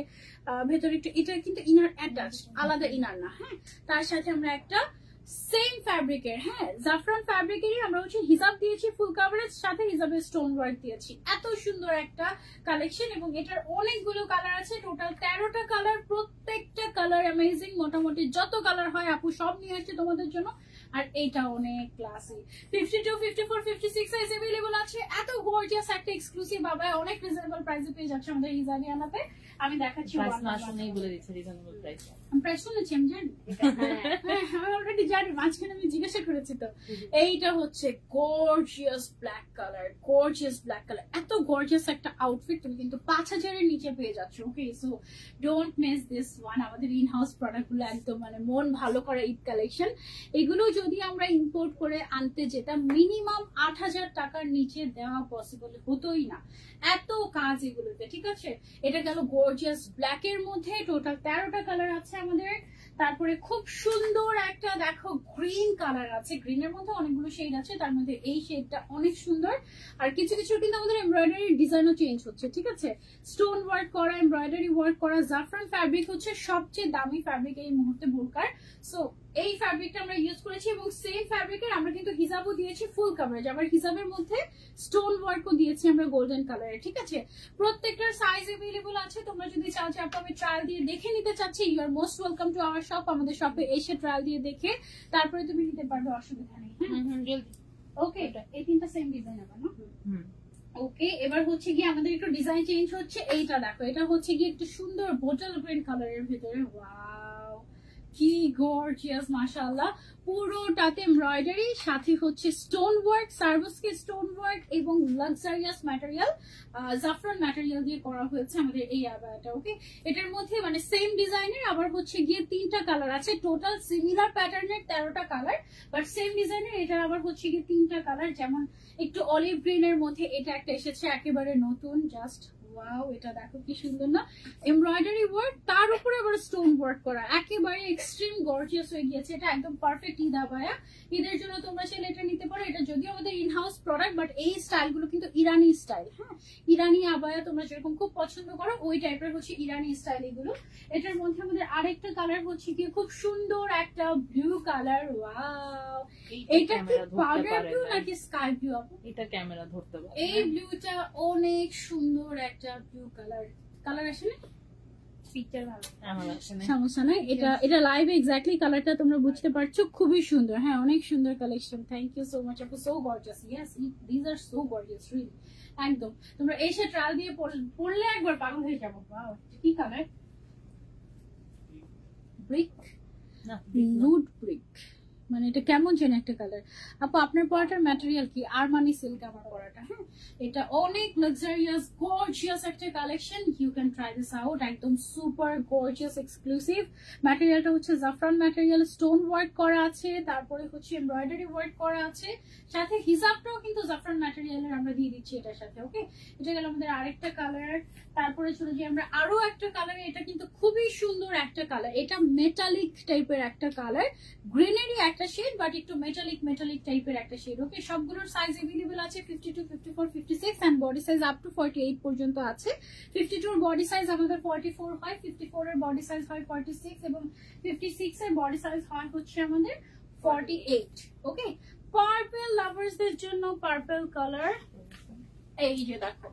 ভেতরে একটু, এটা কিন্তু ইনার অ্যাটাচ, আলাদা ইনার না, হ্যাঁ। তার সাথে আমরা একটা সেম ফ্যাব্রিকের, হ্যাঁ জাফরান ফ্যাব্রিকেরই আমরা হচ্ছে হিজাব দিয়েছি ফুল কাভারেজ, সাথে হিজাবের স্টোন ওয়ার্ক দিয়েছি। এত সুন্দর একটা কালেকশন এবং এটার অনেকগুলো কালার আছে, টোটাল 13টা কালার, প্রত্যেকটা কালার অ্যামেজিং। মোটামুটি যত কালার হয় আপু সব নিয়ে আসছে তোমাদের জন্য। আর এটা অনেক ক্লাসি, 52, 54, 56 সাইজ अवेलेबल আছে। এত গর্জিয়াস একটা এক্সক্লুসিভ বাবা, অনেক রিজনেবল প্রাইসে পেয়ে যাচ্ছে আমাদের হিজাবিয়ানাতে। আমি দেখাচ্ছি প্রাইস না শুনেই বলে দিচ্ছে রিজনেবল প্রাইস। প্রাইস শুনেছি আমি জানি, আমি অলরেডি জানি, মাঝখানে আমি জিজ্ঞাসা করেছি তো। এইটা হচ্ছে গর্জিয়াস ব্ল্যাক কালার, এত গর্জিয়াস একটা আউটফিট তুমি কিন্তু 5000 এর নিচে পেয়ে যাচ্ছ। Okay, so don't miss this one. আমাদের ইন হাউস প্রোডাক্ট গুলো একদম মানে মন ভালো করা ঈদ কালেকশন। এগুলো যদি আমরা ইম্পোর্ট করে আনতে যেতাম মিনিমাম 8000 টাকার নিচে দেওয়া পসিবল হতোই না, এত কাজ এগুলোতে, ঠিক আছে। এটা গেল গর্জিয়াস ব্ল্যাক এর মধ্যে, টোটাল 13টা কালার আছে আমাদের। তারপরে খুব সুন্দর একটা দেখো গ্রিন কালার আছে, গ্রিনের মধ্যে অনেকগুলো শেড আছে, তার মধ্যে এই শেডটা অনেক সুন্দর। আর কিছু কিছু কিন্তু আমাদের এমব্রয়ডারি ডিজাইনও চেঞ্জ হচ্ছে, ঠিক আছে। স্টোন ওয়ার্ক করা, এমব্রয়ডারি ওয়ার্ক করা। জাফরান ফ্যাব্রিক হচ্ছে সবচেয়ে দামি ফ্যাব্রিক এই মুহূর্তে বোরকার। সো এই ফ্যাব্রিকটা আমরা ইউজ করেছি এবং সেম ফ্যাব্রিকের আমরা কিন্তু হিজাবও দিয়েছি ফুল কাভারেজ, আবার হিজাবের মধ্যে স্টোন ওয়ার্কও দিয়েছি আমরা গোল্ডেন কালারে, ঠিক আছে। প্রত্যেকটার সাইজ अवेलेबल আছে, তোমরা যদি চাও যে আমি ট্রায়াল দিয়ে দেখে নিতে চাচ্ছি, you are most welcome to our shop. আমাদের শপে এসে ট্রায়াল দিয়ে দেখে তারপরে তুমি নিতে পারবে, অসুবিধা নেই। ওকে, এই তিনটা সেম ডিজাইন আবার না। ওকে, এবার হচ্ছে গিয়ে আমাদের একটু ডিজাইন চেঞ্জ হচ্ছে। এইটা দেখো, এটা হচ্ছে গিয়ে একটু সুন্দর বোটল গ্রিন কালারের ভিতরে, ওয়াও কি গর্জিয়াস মাশাআল্লাহ। পুরোটাতে এমব্রয়ডারি, সাথে হচ্ছে স্টোন ওয়ার্ক, সার্ভিসকে স্টোন ওয়ার্ক এবং লাক্সারিয়াস ম্যাটেরিয়াল, জাফরান ম্যাটেরিয়াল দিয়ে করা হয়েছে আমাদের এই আবায়াটা। ওকে, এটার মধ্যে মানে সেম ডিজাইনের আবার হচ্ছে গিয়ে 3টা কালার আছে, টোটাল সিমিলার প্যাটার্নের 13টা কালার, বাট সেম ডিজাইনের এটার আবার হচ্ছে গিয়ে 3টা কালার। যেমন একটু অলিভ গ্রিনের মধ্যে এটা একটা এসেছে একেবারে নতুন, জাস্ট ওয়াও, এটা দেখো কি সুন্দর না, এমব্রয়ডারি ওয়ার্ক, তার উপরে আবার স্টোন ওয়ার্ক করা, একেবারে এক্সট্রিম গর্জিয়াস হয়ে গিয়েছে। এটা একদম পারফেক্ট ঈদ আবায়া, ঈদের জন্য তোমরা চাইলে এটা নিতে পারো। এটা যদিও আমাদের ইন হাউস প্রোডাক্ট, বাট এই স্টাইল গুলো কিন্তু ইরানি স্টাইল, হ্যাঁ ইরানি আবায়া তোমরা যেরকম খুব পছন্দ করো ওই টাইপের হচ্ছে ইরানি স্টাইল এগুলো। এটার মধ্যে আমাদের আরেকটা কালার হচ্ছে কি খুব সুন্দর একটা ব্লু কালার, ওয়াও, এটা কি পাউডার ব্লু নাকি স্কাই ব্লু আপু? এটা ক্যামেরা ধরতে পারে। এই ব্লুটা অনেক সুন্দর একটা ব্লু কালার আসলে পিকচার ভালো, সমস্যা নাই। এটা লাইভে এক্স্যাক্টলি কালারটা তোমরা বুঝতে পারছো, খুবই সুন্দর, হ্যাঁ অনেক সুন্দর collection. Thank you so much আপু, so gorgeous. Yes, this are so gorgeous really, একদম। তোমরা এসে ট্রায়াল দিয়ে পড়লে একবার পাগল হয়ে যাবো। ওয়াও, কি কালার? ব্রিক না, নুড ব্রিক, মানে এটা কেমন যেন একটা কালার। আপু আপনার পরাটার ম্যাটেরিয়াল কি? আরমানি সিল্ক আমার পরাটা, হ্যাঁ এটা অনেক লাক্সারিয়াস গর্জিয়াস একটা collection, you can try this out, একদম সুপার গর্জিয়াস এক্সক্লুসিভ। ম্যাটেরিয়ালটা হচ্ছে জাফরান ম্যাটেরিয়াল, স্টোন ওয়ার্ক করা আছে, তারপরে হচ্ছে এমব্রয়ডারি ওয়ার্ক করা আছে, সাথে হিজাবটাও কিন্তু জাফরান ম্যাটেরিয়ালের আমরা দিয়ে দিচ্ছি এটার সাথে। ওকে, এটা গেল আমাদের আরেকটা কালার। তারপরে চলে যাই আমরা আরো একটা কালারে, এটা কিন্তু খুবই সুন্দর একটা কালার, এটা মেটালিক টাইপের একটা কালার, গ্রিনেরই একটা শেড বাট একটু মেটালিক টাইপের একটা শেড। ওকে, সবগুলোর সাইজ अवेलेबल আছে 52, 54, 56 and body size up to 48 পর্যন্ত আছে। 52 এর বডি সাইজ আমাদের 44 হয়, 54 এর বডি সাইজ হয় 46 এবং 56 এর বডি সাইজ হয় হচ্ছে আমাদের 48। ওকে, পার্পল লাভার লাভার্সদের জন্য পার্পল কালার, এই যে দেখো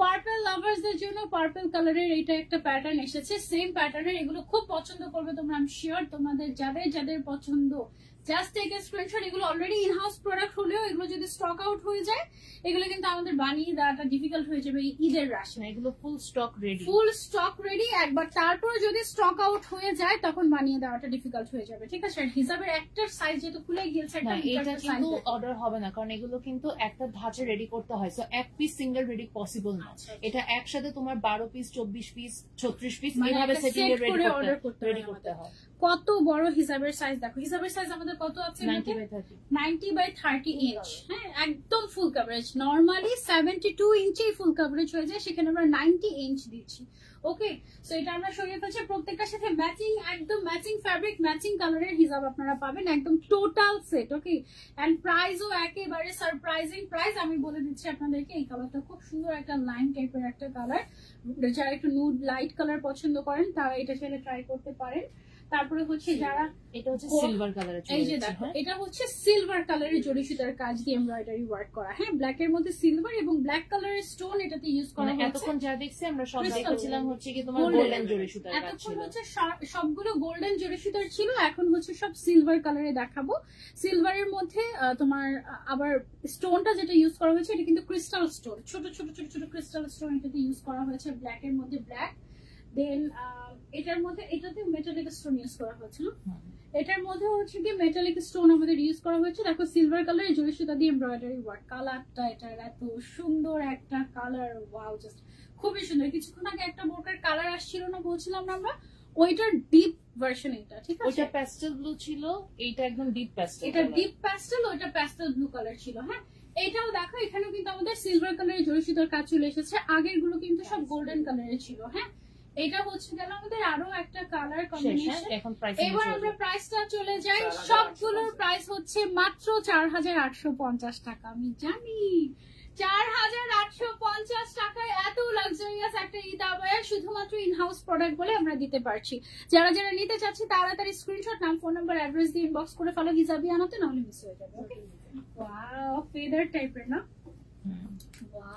পার্পল লাভার্সদের জন্য পার্পল কালারের এটা একটা প্যাটার্ন এসেছে, সেম প্যাটার্নের। এগুলো খুব পছন্দ করবে তোমরা, আমি শিওর। তোমাদের যাদের যাদের পছন্দ জাস্ট টেক এ স্ক্রিনশট। এগুলো অলরেডি ইন হাউস প্রোডাক্ট হলেও এগুলো যদি স্টক আউট হয়ে যায় এগুলো কিন্তু আমাদের বানিয়ে দেওয়াটা ডিফিকাল্ট হয়ে যাবে এই ঈদের রাশি। এগুলো ফুল স্টক রেডি, ফুল স্টক রেডি। একবার তারপর যদি স্টক আউট হয়ে যায় তখন বানিয়ে দেওয়াটা ডিফিকাল্ট হয়ে যাবে, ঠিক আছে? হিসাবের একটা সাইজ যেহেতু খুলে গিয়েছে, না এটা কিন্তু অর্ডার হবে না, কারণ এগুলো কিন্তু একটা ধাঁচে রেডি করতে হয়। সো এক পিস সিঙ্গেল রেডি পসিবল না। এটা একসাথে তোমার 12 পিস 24 পিস 36 পিস এইভাবে সেটিং এ রেডি করতে হয়। কত বড় হিসাবের সাইজ দেখো। হিসাবের সাইজ আমাদের কত আছে? 90 by 30 ইঞ্চ। হ্যাঁ, একদম ফুল কভারেজ। নরমালি 72 ইঞ্চি ফুল কভারেজ হয়ে যায়, সেখানে আমরা 90 ইঞ্চ দিচ্ছি। ওকে, সো এটা আমরা সরিয়ে ফেলছি। প্রত্যেকটার সাথে ম্যাচিং, একদম ম্যাচিং ফ্যাব্রিক, ম্যাচিং কালারের হিসাব আপনারা পাবেন, একদম টোটাল সেট। ওকে, এন্ড প্রাইসও একেবারে সারপ্রাইজিং প্রাইস। আমি বলে দিচ্ছি আপনাদেরকে, এই কালারটা খুব সুন্দর একটা লাইন টাইপের একটা কালার। যারা একটু নুড লাইট কালার পছন্দ করেন তারা এটা চাইলে ট্রাই করতে পারেন। তারপরে হচ্ছে যারা, এটা হচ্ছে সিলভার কালারের, এই যে দেখো এটা হচ্ছে সিলভার কালারের জড়ি সুতার কাজ দিয়ে এমব্রয়ডারি ওয়ার্ক করা। হ্যাঁ, ব্ল্যাক এর মধ্যে সিলভার এবং ব্ল্যাক কালারের স্টোন এটাতে ইউজ করা হয়েছে। এতক্ষণ যা দেখছি আমরা সব দেখেছিলাম হচ্ছে কি তোমার গোল্ডেন জড়ি সুতার কাজ ছিল। এতক্ষণ হচ্ছে সবগুলো গোল্ডেন জড়ি সুতার ছিল, এখন হচ্ছে সব সিলভার কালারে দেখাবো। সিলভারের মধ্যে তোমার আবার স্টোনটা যেটা ইউজ করা হয়েছে এটা কিন্তু ক্রিস্টাল স্টোন, ছোট ছোট ছোট ছোট ক্রিস্টাল স্টোন এটাতে ইউজ করা হয়েছে। ব্ল্যাক এর মধ্যে ব্ল্যাক, দেন এটার মধ্যে এটাতে মেটালিক স্টোন ইউজ করা হয়েছে। এটার মধ্যে হচ্ছে কি মেটালিক স্টোন আমাদের ইউজ করা হয়েছে। দেখো সিলভার কালারের জড়ি সুতা দিয়ে এমব্রয়ডারি ওয়ার্ক। কালারটা এটার এত সুন্দর একটা কালার, ওয়াও, জাস্ট খুবই সুন্দর। কিছুক্ষণ আগে একটা বোরকার কালার আসছিল না বলছিলাম না আমরা, ওইটার ডিপ ভার্সন এটা, ঠিক আছে? ওইটা প্যাস্টেল ব্লু ছিল, এইটা একদম ডিপ প্যাস্টেল। এটা ডিপ প্যাস্টেল, ওইটা প্যাস্টেল ব্লু কালার ছিল। হ্যাঁ, এটাও দেখো এখানেও কিন্তু আমাদের সিলভার কালারের জড়ি সুতার কাজ চলে এসেছে। আগের গুলো কিন্তু সব গোল্ডেন কালারের ছিল। হ্যাঁ, এটা হচ্ছে গেল আমাদের আরো একটা কালার কম্বিনেশন। এবার আমরা প্রাইসটা চলে যাই। সবগুলোর প্রাইস হচ্ছে মাত্র 4850 টাকা। আমি জানি 4850 টাকায় এত লাক্সারিয়াস একটা ঈদ আবায়া শুধুমাত্র ইন হাউস প্রোডাক্ট বলে আমরা দিতে পারছি। যারা যারা নিতে চাচ্ছে তাড়াতাড়ি স্ক্রিনশট, নাম, ফোন নাম্বার, অ্যাড্রেস দিয়ে ইনবক্স করে ফেলো হিজাবিয়ানাতে, নাহলে মিস হয়ে যাবে। ওকে, ওয়াও, ফেদার টাইপের না?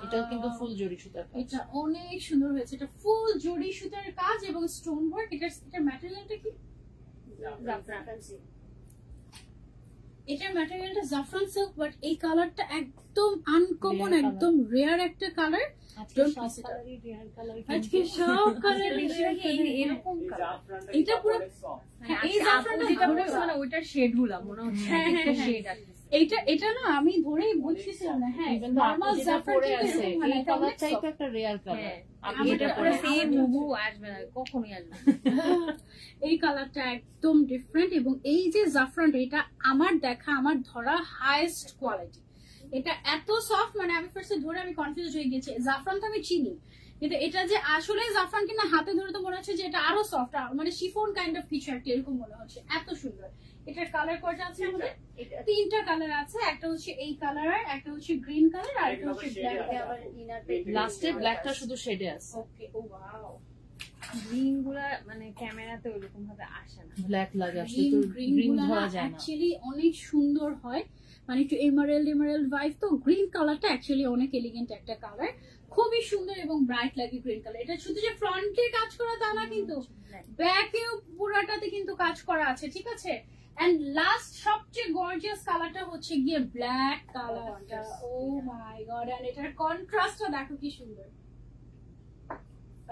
এটাও কিন্তু ফুল জড়ি সুতার কাজ। এটা অনেক সুন্দর হয়েছে। এটা ফুল জড়ি সুতার কাজ এবং স্টোন ওয়ার্ক। এটার ম্যাটেরিয়ালটা কি? এটার ম্যাটেরিয়ালটা জাফরান সিল্ক, বাট এই কালারটা একদম আনকমন, একদম রেয়ার একটা কালার। আজকে সব কালার এরকম কালার। এটা পুরো এই জাফরানটা যেটা বলছো না ওইটার শেড গুলা মনে হচ্ছে একটা শেড আছে। এটা না আমি ধরেই বুঝছিলাম না। হ্যাঁ, নরমাল জাফরান আছে, এই কালারটাই তো একটা রেয়ার কালার। আপনি এটা পুরো সেম হুবহু আসবে না, কখনোই আসবে না। এই কালারটা একদম ডিফারেন্ট এবং এই যে জাফরানটা এটা আমার দেখা, আমার ধরা হাইয়েস্ট কোয়ালিটি। এটা এত সফট, মানে আমি ফার্স্টে ধরে আমি কনফিউজ হয়ে গেছি। জাফরানটা আমি চিনি, কিন্তু এটা যে আসলে জাফরান কিনা হাতে ধরে তো মনে হচ্ছে যে এটা আরো সফট, মানে শিফন কাইন্ড অফ কিছু একটা এরকম মনে হচ্ছে। এত সুন্দর। এটার কালার কয়টা আছে আমাদের? 3টা কালার আছে। একটা হচ্ছে এই কালার, একটা হচ্ছে গ্রিন কালার, আর একটা হচ্ছে ব্ল্যাক। আবার ইনারতে লাস্টে ব্ল্যাকটা শুধু শেডে আছে। ওকে, ও ওয়াও। গ্রিন গুলা মানে ক্যামেরাতে ওইরকম ভাবে আসে না, ব্ল্যাক লাগে আসলে, তো গ্রিন ধরা যায় না। অ্যাকচুয়ালি অনেক সুন্দর হয়, মানে একটু এমারেল্ড ভাইব। তো গ্রিন কালারটা অ্যাকচুয়ালি অনেক এলিগেন্ট একটা কালার, খুবই সুন্দর এবং ব্রাইট লাগে গ্রিন কালার। এটা শুধু যে ফ্রন্টে কাজ করা তা না, কিন্তু ব্যাকেও পুরাটাতে কিন্তু কাজ করা আছে, ঠিক আছে? এন্ড লাস্ট সবচেয়ে গর্জিয়াস কালারটা হচ্ছে গিয়ে ব্ল্যাক কালারটা। ও মাই গড, এন্ড এটার কন্ট্রাস্টটা দেখো কি সুন্দর।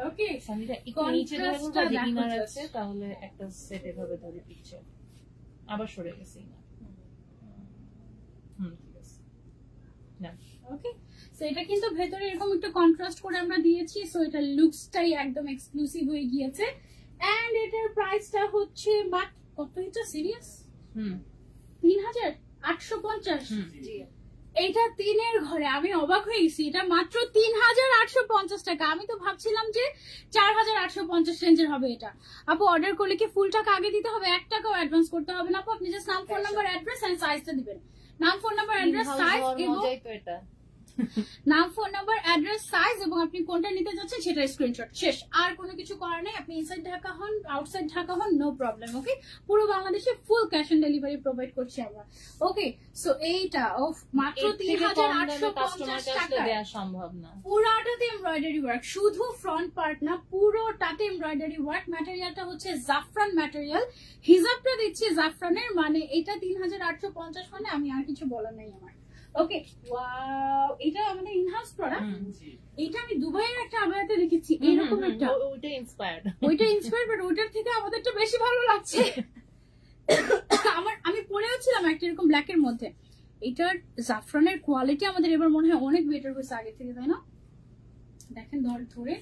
ওকে, সামিরা একটু নিচে ধরুন, ইনার আছে, তাহলে একটা সেট এভাবে ধরে দিচ্ছে। আবার সরে গেছে না। ঠিক আছে না। ওকে, সো এটা কিন্তু ভেতরে এরকম একটু কন্ট্রাস্ট করে আমরা দিয়েছি। সো এটা লুকসটাই একদম এক্সক্লুসিভ হয়ে গিয়েছে। এন্ড এটার প্রাইসটা হচ্ছে মাত্র কত? এটা সিরিয়াস 3850। এইটা 3-এর ঘরে। আমি অবাক হয়ে গেছি, এটা মাত্র 3850 টাকা। আমি তো ভাবছিলাম যে 4850 রেঞ্জের হবে এটা। আপু অর্ডার করলে কি ফুল টাকা আগে দিতে হবে? 1 টাকাও অ্যাডভান্স করতে হবে না আপু। আপনি জাস্ট নাম, ফোন নাম্বার, অ্যাড্রেস এন্ড সাইজটা দিবেন। নাম, ফোন নাম্বার, অ্যাড্রেস, সাইজ এবং নাম, ফোন নাম্বার, অ্যাড্রেস, সাইজ এবং আপনি কোনটা নিতে যাচ্ছেন সেটা স্ক্রিনশট, শেষ। আর কোনো কিছু করার নেই। আপনি ইনসাইড ঢাকা হন, আউটসাইড ঢাকা হন, নো প্রবলেম। ওকে, পুরো বাংলাদেশে full cash on delivery provide করছি আমরা। ওকে, সো এইটা অফ মাত্র 3850 টাকা দেওয়া সম্ভব না। পুরাটাতে এমব্রয়ডারি ওয়ার্ক, শুধু ফ্রন্ট পার্ট না, পুরোটাতে এমব্রয়ডারি ওয়ার্ক। ম্যাটেরিয়ালটা হচ্ছে জাফরান ম্যাটেরিয়াল, হিজাবটা দিচ্ছি জাফরানের, মানে এটা 3850, মানে আমি আর কিছু বলার নাই আমার। ওকে, ওয়াও, এটা আমাদের ইনহাউস প্রোডাক্ট। এটা আমি দুবাইয়ের একটা আবায়াতে দেখেছি এরকম একটা, ওইটা ইন্সপায়ার্ড, বাট ওইটার থেকে আমাদেরটা বেশি ভালো লাগছে। আমি পরেও ছিলাম একটা এরকম ব্ল্যাকের মধ্যে। এটার জাফরানের কোয়ালিটি আমাদের এবার মনে হয় অনেক বেটার হয়েছে আগের থেকে, তাই না? দেখেন ধরে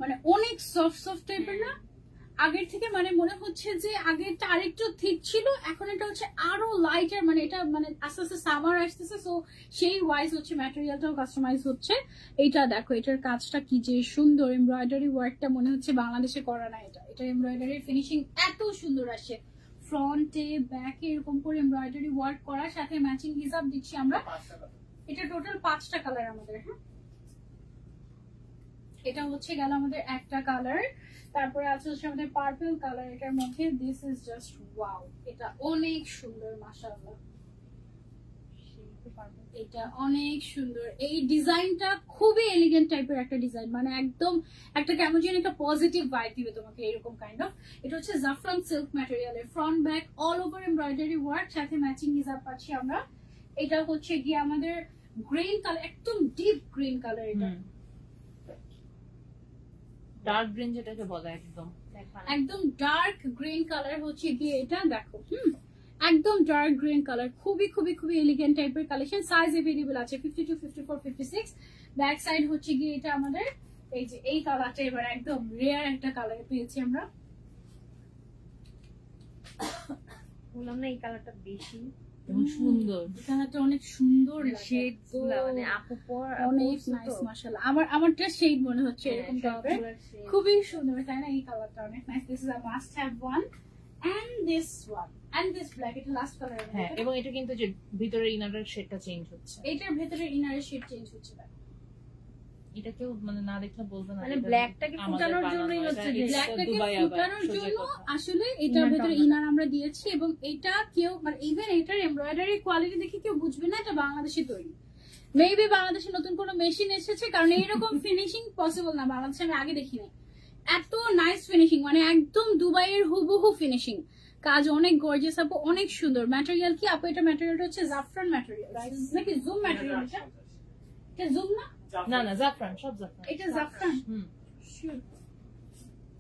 মানে অনেক সফট টাইপের না আগের থেকে, মানে মনে হচ্ছে যে আগেরটা আরেকটু ঠিক ছিল, এখন এটা হচ্ছে আরো লাইটার। মানে এটা মানে আস্তে আস্তে সামার আসতেছে, সো সেই ওয়াইজ হচ্ছে ম্যাটেরিয়ালটাও কাস্টমাইজ হচ্ছে। এইটা দেখো, এটার কাজটা কি যে সুন্দর, এমব্রয়ডারি ওয়ার্কটা মনে হচ্ছে বাংলাদেশে করা না। এটা এমব্রয়ডারি ফিনিশিং এত সুন্দর আসে, ফ্রন্টে ব্যাকে এরকম করে এমব্রয়ডারি ওয়ার্ক করার সাথে ম্যাচিং হিসাব দিচ্ছি আমরা। এটা টোটাল 5টা কালার আমাদের। হ্যাঁ, এটা হচ্ছে গেল আমাদের একটা কালার, তারপরে আছে হচ্ছে আমাদের পার্পল কালার এটার মধ্যে। দিস ইজ জাস্ট ওয়াও, এটা অনেক সুন্দর মাশাআল্লাহ, এটা অনেক সুন্দর। এই ডিজাইনটা খুবই এলিগেন্ট টাইপের একটা ডিজাইন, মানে একদম একটা কেমন যেন একটা পজিটিভ ভাইব দিবে তোমাকে এরকম কাইন্ড অফ। এটা হচ্ছে জাফরান সিল্ক ম্যাটেরিয়ালের, front back all over embroidery work, সাথে ম্যাচিং হিজাব পাচ্ছি আমরা। এটা হচ্ছে গিয়ে আমাদের গ্রিন কালার, একদম ডিপ গ্রিন কালার। এটা ডার্ক গ্রিন যেটাকে বলে, একদম ডার্ক গ্রিন কালার হচ্ছে গিয়ে এটা। দেখো, একদম ডার্ক গ্রিন কালার, খুবই খুবই খুবই এলিগেন্ট টাইপের কালেকশন। সাইজ अवेलेबल আছে 52, 54, 56। ব্যাক সাইড হচ্ছে গিয়ে এটা আমাদের এই যে এই কালারটা এবার একদম রেয়ার একটা কালার পেয়েছি আমরা। বললাম না এই কালারটা বেশি সুন্দর, কালারটা অনেক সুন্দর, শেড গুলো মানে আপু পর অনেক নাইস মাশাআল্লাহ। আমারটা শেড মনে হচ্ছে এরকম টাইপের, খুবই সুন্দর, তাই না? এই কালারটা অনেক nice. This is a must have one, and this one, and this black, এটা লাস্ট কালার। হ্যাঁ, এবং এটা কিন্তু যে ভিতরে ইনারের শেডটা চেঞ্জ হচ্ছে, এটার ভিতরে ইনারের শেড চেঞ্জ হচ্ছে। এটা কেউ মানে না দেখলে বলবে না, মানে ব্ল্যাকটাকে ফুটানোর জন্যই হচ্ছে, যে ব্ল্যাকটাকে ফুটানোর জন্য আসলে এটার ভিতরে ইনার আমরা দিয়েছি। এবং এটা কেউ মানে ইভেন এটার এমব্রয়ডারি কোয়ালিটি দেখে কেউ বুঝবে না এটা বাংলাদেশে তৈরি। মেবি বাংলাদেশে নতুন কোনো মেশিন এসেছে, কারণ এইরকম ফিনিশিং পসিবল না বাংলাদেশে, আমি আগে দেখিনি এত নাইস ফিনিশিং, মানে একদম দুবাইয়ের হুবহু ফিনিশিং। কাজ অনেক গর্জিয়াস আপু, অনেক সুন্দর। ম্যাটেরিয়াল কি আপু? এটা ম্যাটেরিয়ালটা হচ্ছে জাফরান ম্যাটেরিয়াল নাকি জুম ম্যাটেরিয়াল? এটা জুম না, না না জাফরান, সব জাফরান। এটা জাফরান,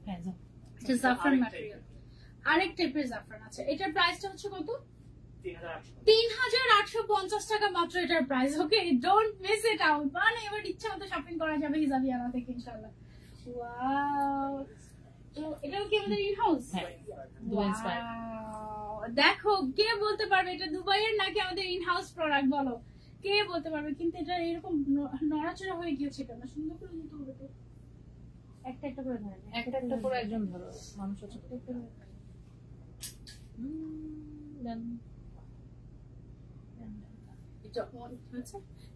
হ্যাঁ এটা জাফরান ম্যাটেরিয়াল। আরেক টাইপের জাফরান আছে। এটার প্রাইসটা হচ্ছে কত? 3850 টাকা মাত্র এটার price. Okay, don't miss it out. মানে এবার ইচ্ছা মতো শপিং করা যাবে হিজাবিয়ানা থেকে ইনশাআল্লাহ। ওয়াও, তো এটাও কি আমাদের ইন হাউস? দেখো, কে বলতে পারবে এটা দুবাইয়ের নাকি আমাদের ইন হাউস প্রোডাক্ট? বলো, কে বলতে পারবে? কিন্তু এটা এরকম নড়াচড়া হয়ে গিয়েছে কেন? সুন্দর করে নিতে হবে তো, একটা একটা করে ধরেন, একটা একটা করে একজন ধরো, মানুষ আছে।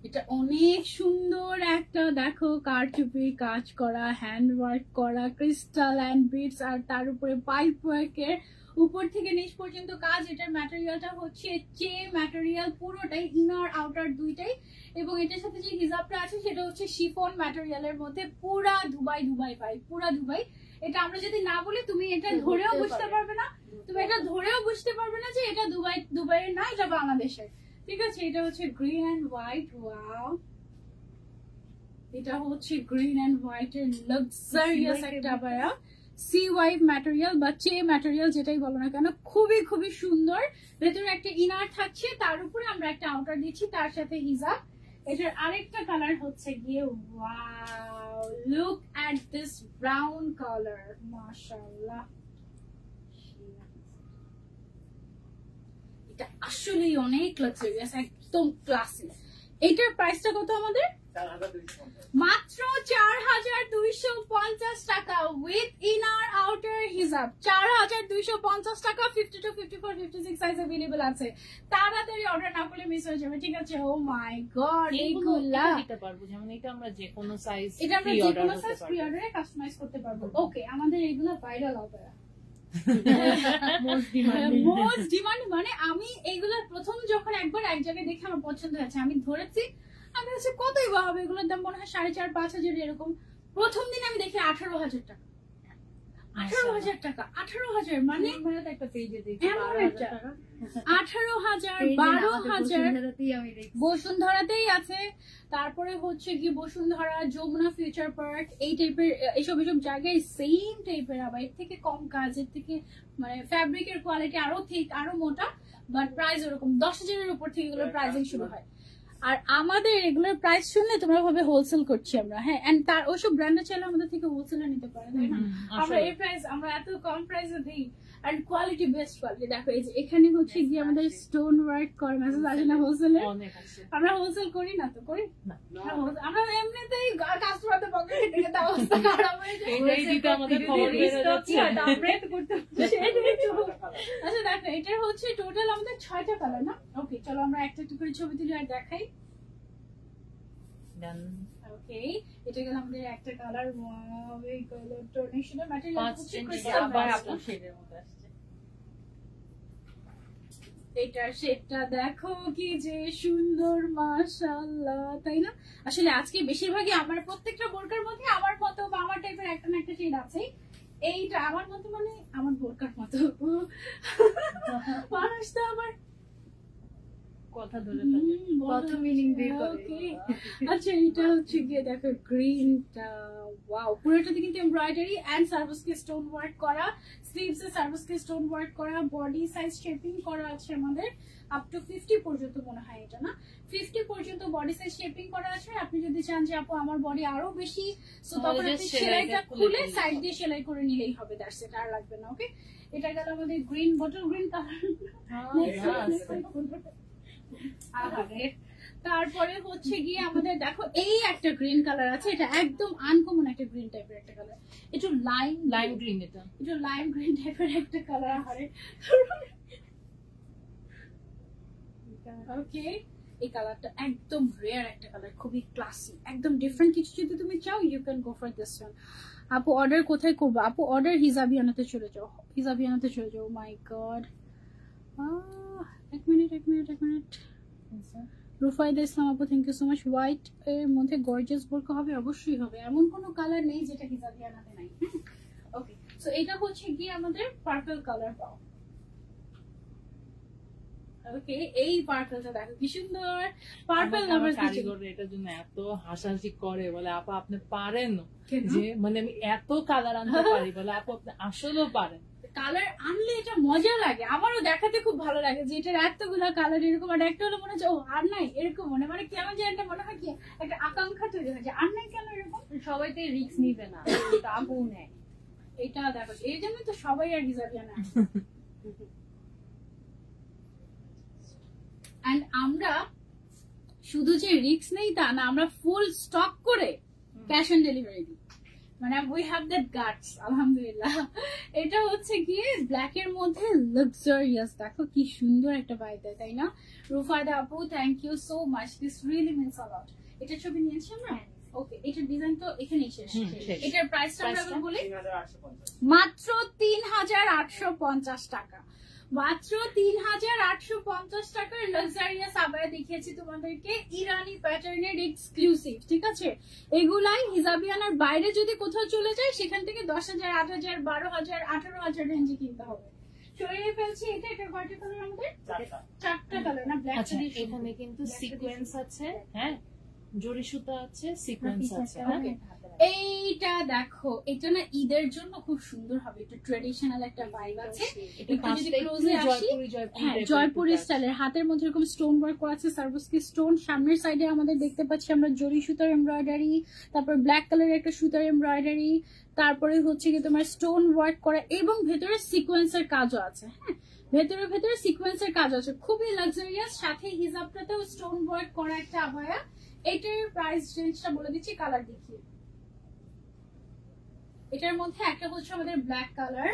এটা অনেক সুন্দর একটা, দেখো কারচুপি কাজ করা, হ্যান্ড ওয়ার্ক করা, ক্রিস্টাল এন্ড বিটস, আর তার উপরে পাইপ ওয়ার্কের উপর থেকে নিচ পর্যন্ত কাজ। এটার ম্যাটেরিয়ালটা হচ্ছে চে ম্যাটেরিয়াল, পুরোটাই ইনার আউটার দুইটাই। এবং এটার সাথে যে হিজাবটা আছে সেটা হচ্ছে শিফন ম্যাটেরিয়ালের মধ্যে, পুরা দুবাই পাই, পুরা দুবাই। এটা আমরা যদি না বলি তুমি এটা ধরেও বুঝতে পারবে না, যে এটা দুবাইয়ের না, এটা বাংলাদেশের। ঠিক আছে, এটা হচ্ছে গ্রিন এন্ড হোয়াইট। ওয়াও, এটা হচ্ছে গ্রিন এন্ড হোয়াইট এর লাক্সারিয়াস একটা আবায়া, সি ওয়াইভ ম্যাটেরিয়াল বা চে ম্যাটেরিয়াল যেটাই বলো না কেন, খুবই খুবই সুন্দর। ভেতরে একটা ইনার থাকছে, তার উপরে আমরা একটা আউটার দিচ্ছি, তার সাথে হিজাব। এটার আরেকটা কালার হচ্ছে গিয়ে wow, look at this brown colour, মাশাআল্লাহ। এটা আসলেই অনেক লাক্সারিয়াস, একদম ক্লাসি। এটার প্রাইসটা কত আমাদের? 4250 মাত্র 4250 টাকা উইথ ইনার আউটার হিজাব। 4250 টাকা 52, 54, 56 সাইজ अवेलेबल আছে। তাড়াতাড়ি অর্ডার না করলে মিস হয়ে যাবে, ঠিক আছে? ও মাই গড, এইগুলা দিতে পারবো, যেমন এটা আমরা যে কোনো সাইজ এটা আমরা যে কোনো সাইজ প্রি অর্ডারে কাস্টমাইজ করতে পারবো। ওকে, আমাদের এগুলা ভাইরাল হবে। মোস্ট ডিমান্ডিং মানে আমি এইগুলোর প্রথম যখন একবার এক জায়গায় দেখে আমার পছন্দ হয়েছে, আমি ধরেছি, আমি হচ্ছে কতই বা হবে, এগুলোর দাম মনে হয় 4,500-5,000 এরকম। প্রথম দিন আমি দেখি 18,000 টাকা। 18,000 টাকা, 18,000 মানে একটা পেজে দেখি এমন একটা 18,000, 12,000 বসুন্ধরাতেই আছে। তারপরে হচ্ছে কি বসুন্ধরা, যমুনা, ফিউচার পার্ক, এই টাইপের এইসব জায়গায় সেম টাইপের, আবার এর থেকে কম কাজের থেকে মানে ফ্যাব্রিকের কোয়ালিটি আরো ঠিক, আরো মোটা, বাট প্রাইস ওরকম 10,000 এর উপর থেকে এগুলোর প্রাইসিং শুরু হয়। আর আমাদের এগুলোর প্রাইস শুনলে তোমরা ভাবে হোলসেল করছি আমরা, হ্যাঁ, এন্ড তার ওইসব ব্র্যান্ডের চাইলে আমাদের থেকে হোলসেলে নিতে পারে, তাই না? আমরা এই প্রাইস, আমরা এত কম প্রাইসে দিই, এন্ড কোয়ালিটি বেস্ট কোয়ালিটি। দেখো এই যে এখানে হচ্ছে কি আমাদের স্টোন ওয়ার্ক করা মেসেজ আছে না হোলসেলে? আমরা হোলসেল করি না তো, করি না আমরা এমনিতেই কাস্টমারদের পকেট থেকে দাও অবস্থা খারাপ হয়ে যায়। এটাই দিতে আমাদের খবর বের হয়ে যাচ্ছে। আচ্ছা দেখো এটার হচ্ছে টোটাল আমাদের 6টা কালার না? ওকে, চলো আমরা একটা একটা করে ছবি তুলে আর দেখাই। ওকে, এটা গেল আমাদের একটা কালার। এই কালার টোনেশনের ম্যাটেরিয়াল হচ্ছে ক্রিস্টাল শেডের মতো আসছে। এটার শেডটা দেখো কি যে সুন্দর, মাশাআল্লাহ, তাই না? আসলে আজকে বেশিরভাগই আমার প্রত্যেকটা বোরকার মধ্যে আমার মতো বা আমার টাইপের একটা না একটা শেড আছে। এইটা আমার মতো মানে আমার বোরকার মতো। মানুষ তো আবার কথা ধরে কত মিনিং বের করে। আচ্ছা এটা হচ্ছে গিয়ে দেখো গ্রিনটা, ওয়াও, পুরোটাতে কিন্তু এমব্রয়ডারি এন্ড সার্ভিসকে স্টোন ওয়ার্ক করা, স্লিভস এ সার্ভিসকে স্টোন ওয়ার্ক করা, বডি সাইজ শেপিং করা আছে আমাদের আপ টু 50 পর্যন্ত, মনে হয় এটা না 50 পর্যন্ত বডি সাইজ শেপিং করা আছে। আপনি যদি চান যে আপু আমার বডি আরো বেশি, সো তখন আপনি সেলাইটা খুলে সাইড দিয়ে সেলাই করে নিলেই হবে, দ্যাটস ইট, আর লাগবে না। ওকে, এটা গেল আমাদের গ্রিন, বটল গ্রিন কালার। তারপরে হচ্ছে গিয়ে আমাদের দেখো এই একটা গ্রিন কালার আছে, এটা একদম আনকমন একটা গ্রিন টাইপের একটা কালার, একটু লাইম গ্রিন, এটা একটু লাইম গ্রিন টাইপের একটা কালার। আরে ওকে, এই কালারটা একদম রেয়ার একটা কালার, খুবই ক্লাসি, একদম ডিফারেন্ট কিছু যদি তুমি চাও you can go for this one. আপু অর্ডার কোথায় করবো? আপু অর্ডার হিজাবিয়ানাতে চলে যাও, হিজাবিয়ানাতে চলে যাও। মাই গড, এক মিনিট রুফাইদা ইসলাম আপু, thank you so much. White এর মধ্যে গর্জিয়াস বোরকা হবে? অবশ্যই হবে, এমন কোনো কালার নেই যেটা হিজাবিয়ানাতে নাই। ওকে, সো এটা হচ্ছে গিয়ে আমাদের পার্পল কালার পাও। ওকে, এই পার্পলটা দেখো কি সুন্দর, পার্পল লাভার্স কারিগর এটার জন্য এত হাসাহাসি করে, বলে আপু আপনি পারেন যে, মানে আমি এত কালার আনতে পারি, বলে আপু আপনি আসলেও পারেন। কালার আনলে এটা মজা লাগে, আমারও দেখাতে খুব ভালো লাগে যে এটার এতগুলা কালার এরকম, আর একটা হলে মনে হচ্ছে ও আর নাই এরকম, মানে কেমন যে একটা মনে হয় কি একটা আকাঙ্ক্ষা তৈরি হয় যে আর নাই কেন এরকম। সবাই তো রিস্ক নিবে না, আপু নেয়। এটা দেখো এই জন্য তো সবাই আর হিজাবিয়ানা। এন্ড আমরা শুধু যে রিস্ক নেই তা না, আমরা ফুল স্টক করে ক্যাশ অন ডেলিভারি দিই, মানে উই হ্যাভ দ্যাট গাটস, আলহামদুলিল্লাহ। এটা হচ্ছে গিয়ে ব্ল্যাক এর মধ্যে লাক্সারিয়াস, দেখো কি সুন্দর একটা ভাইব দেয়, তাই না? রুফায়দা আপু, thank you so much, this really means a lot. এটা ছবি নিয়েছি আমরা। ওকে, এটার ডিজাইন তো এখানেই শেষ। এটার প্রাইসটা আমরা বলি মাত্র 3,850 টাকা, মাত্র 3,850 টাকার লাক্সারিয়াস আবায়া দেখিয়েছি তোমাদেরকে, ইরানি প্যাটার্নের এক্সক্লুসিভ, ঠিক আছে? এগুলাই হিজাবিয়ানার বাইরে যদি কোথাও চলে যায় সেখান থেকে 10,000, 8,000, 12,000, 18,000 রেঞ্জে কিনতে হবে। সরিয়ে ফেলছি এটা, এটা কয়টা কালার আমাদের? 4টা কালার না? ব্ল্যাক, এখানে কিন্তু সিকোয়েন্স আছে, হ্যাঁ, জরি সুতা আছে, সিকোয়েন্স আছে। এইটা দেখো, এটা না ঈদের জন্য খুব সুন্দর হবে, একটু ট্রেডিশনাল একটা ভাইব আছে। জয়পুরি স্টাইলের, হাতের মধ্যে এরকম স্টোন ওয়ার্ক করা আছে, সার্ভিসকি স্টোন। সামনের সাইডে আমাদের দেখতে পাচ্ছি আমরা জরি সুতার এমব্রয়ডারি, তারপর ব্ল্যাক কালারের একটা সুতার এমব্রয়ডারি, তারপরে হচ্ছে কি তোমার স্টোন ওয়ার্ক করা এবং ভেতরে সিকোয়েন্সের কাজও আছে। হ্যাঁ, ভেতরে ভেতরে সিকোয়েন্সের কাজ আছে, খুবই লাক্সারিয়াস। সাথে হিজাবটাতেও স্টোন ওয়ার্ক করা একটা আবায়া। এটার প্রাইস রেঞ্জটা বলে দিচ্ছি, কালার দেখিয়ে। এটার মধ্যে একটা হচ্ছে আমাদের ব্ল্যাক কালার,